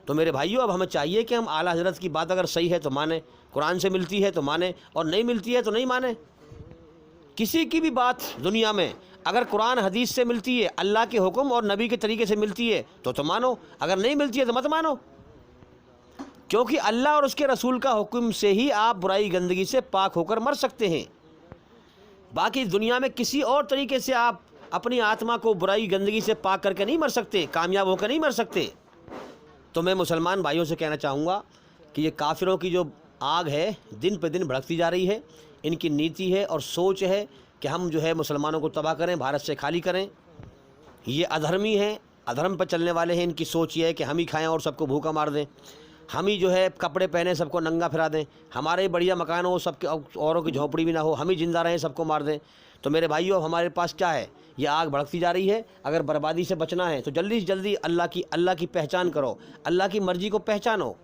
तो मेरे भाइयों, अब हमें चाहिए कि हम आला हजरत की बात अगर सही है तो माने, कुरान से मिलती है तो माने, और नहीं मिलती है तो नहीं माने। किसी की भी बात दुनिया में अगर कुरान हदीस से मिलती है, अल्लाह के हुक्म और नबी के तरीके से मिलती है तो मानो, अगर नहीं मिलती है तो मत मानो। क्योंकि अल्लाह और उसके रसूल का हुक्म से ही आप बुराई गंदगी से पाक होकर मर सकते हैं। बाकी दुनिया में किसी और तरीके से आप अपनी आत्मा को बुराई गंदगी से पाक करके नहीं मर सकते, कामयाब होकर नहीं मर सकते। तो मैं मुसलमान भाइयों से कहना चाहूँगा कि ये काफिरों की जो आग है दिन पे दिन भड़कती जा रही है। इनकी नीति है और सोच है कि हम जो है मुसलमानों को तबाह करें, भारत से खाली करें। ये अधर्मी हैं, अधर्म पर चलने वाले हैं। इनकी सोच ये है कि हम ही खाएं और सबको भूखा मार दें, हम ही जो है कपड़े पहने सबको नंगा फिरा दें, हमारे बढ़िया मकान हो, सबके औरों की झोपड़ी भी ना हो, हम ही जिंदा रहें सबको मार दें। तो मेरे भाइयों, हमारे पास क्या है? ये आग भड़कती जा रही है। अगर बर्बादी से बचना है तो जल्दी से जल्दी अल्लाह की पहचान करो, अल्लाह की मर्ज़ी को पहचानो,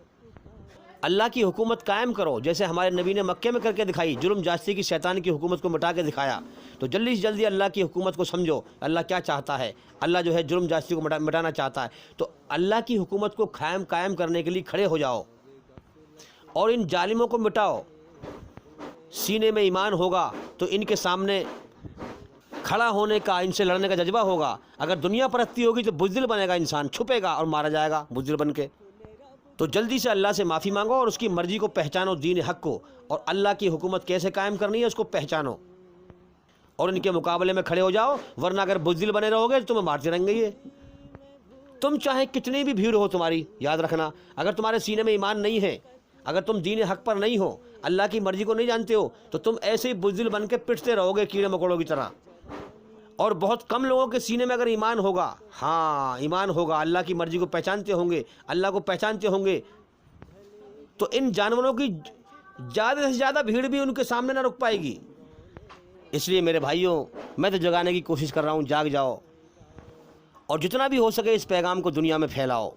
अल्लाह की हुकूमत कायम करो, जैसे हमारे नबी ने मक्के में करके दिखाई। जुल्म जास्ती की शैतान की हुकूमत को मिटा के दिखाया। तो जल्दी से जल्दी अल्लाह की हुकूमत को समझो, अल्लाह क्या चाहता है। अल्लाह जो है जुल्म जास्ती को मिटाना चाहता है। तो अल्लाह की हुकूमत को कायम करने के लिए खड़े हो जाओ और इन जालिमों को मिटाओ। सीने में ईमान होगा तो इनके सामने खड़ा होने का, इनसे लड़ने का जज्बा होगा। अगर दुनिया परस्ती होगी तो बुज़दिल बनेगा इंसान, छुपेगा और मारा जाएगा बुज़दिल बन के। तो जल्दी से अल्लाह से माफ़ी मांगो और उसकी मर्ज़ी को पहचानो, दीन हक़ को, और अल्लाह की हुकूमत कैसे कायम करनी है उसको पहचानो और इनके मुकाबले में खड़े हो जाओ। वरना अगर बुज़दिल बने रहोगे तो तुम्हें मारते रहेंगे ये। तुम चाहे कितनी भी भीड़ हो तुम्हारी, याद रखना, अगर तुम्हारे सीने में ईमान नहीं है, अगर तुम दीन हक़ पर नहीं हो, अल्लाह की मर्ज़ी को नहीं जानते हो, तो तुम ऐसे ही बुज़दिल बन के पिटते रहोगे कीड़े मकोड़ों की तरह। और बहुत कम लोगों के सीने में अगर ईमान होगा, हाँ ईमान होगा, अल्लाह की मर्ज़ी को पहचानते होंगे, अल्लाह को पहचानते होंगे, तो इन जानवरों की ज़्यादा से ज़्यादा भीड़ भी उनके सामने ना रुक पाएगी। इसलिए मेरे भाइयों, मैं तो जगाने की कोशिश कर रहा हूँ, जाग जाओ और जितना भी हो सके इस पैगाम को दुनिया में फैलाओ।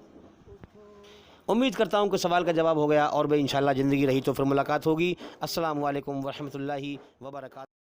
उम्मीद करता हूँ कि सवाल का जवाब हो गया और भाई इंशाल्लाह ज़िंदगी रही तो फिर मुलाकात होगी। अस्सलामु अलैकुम वरहमतुल्लाहि वबरकातुहू।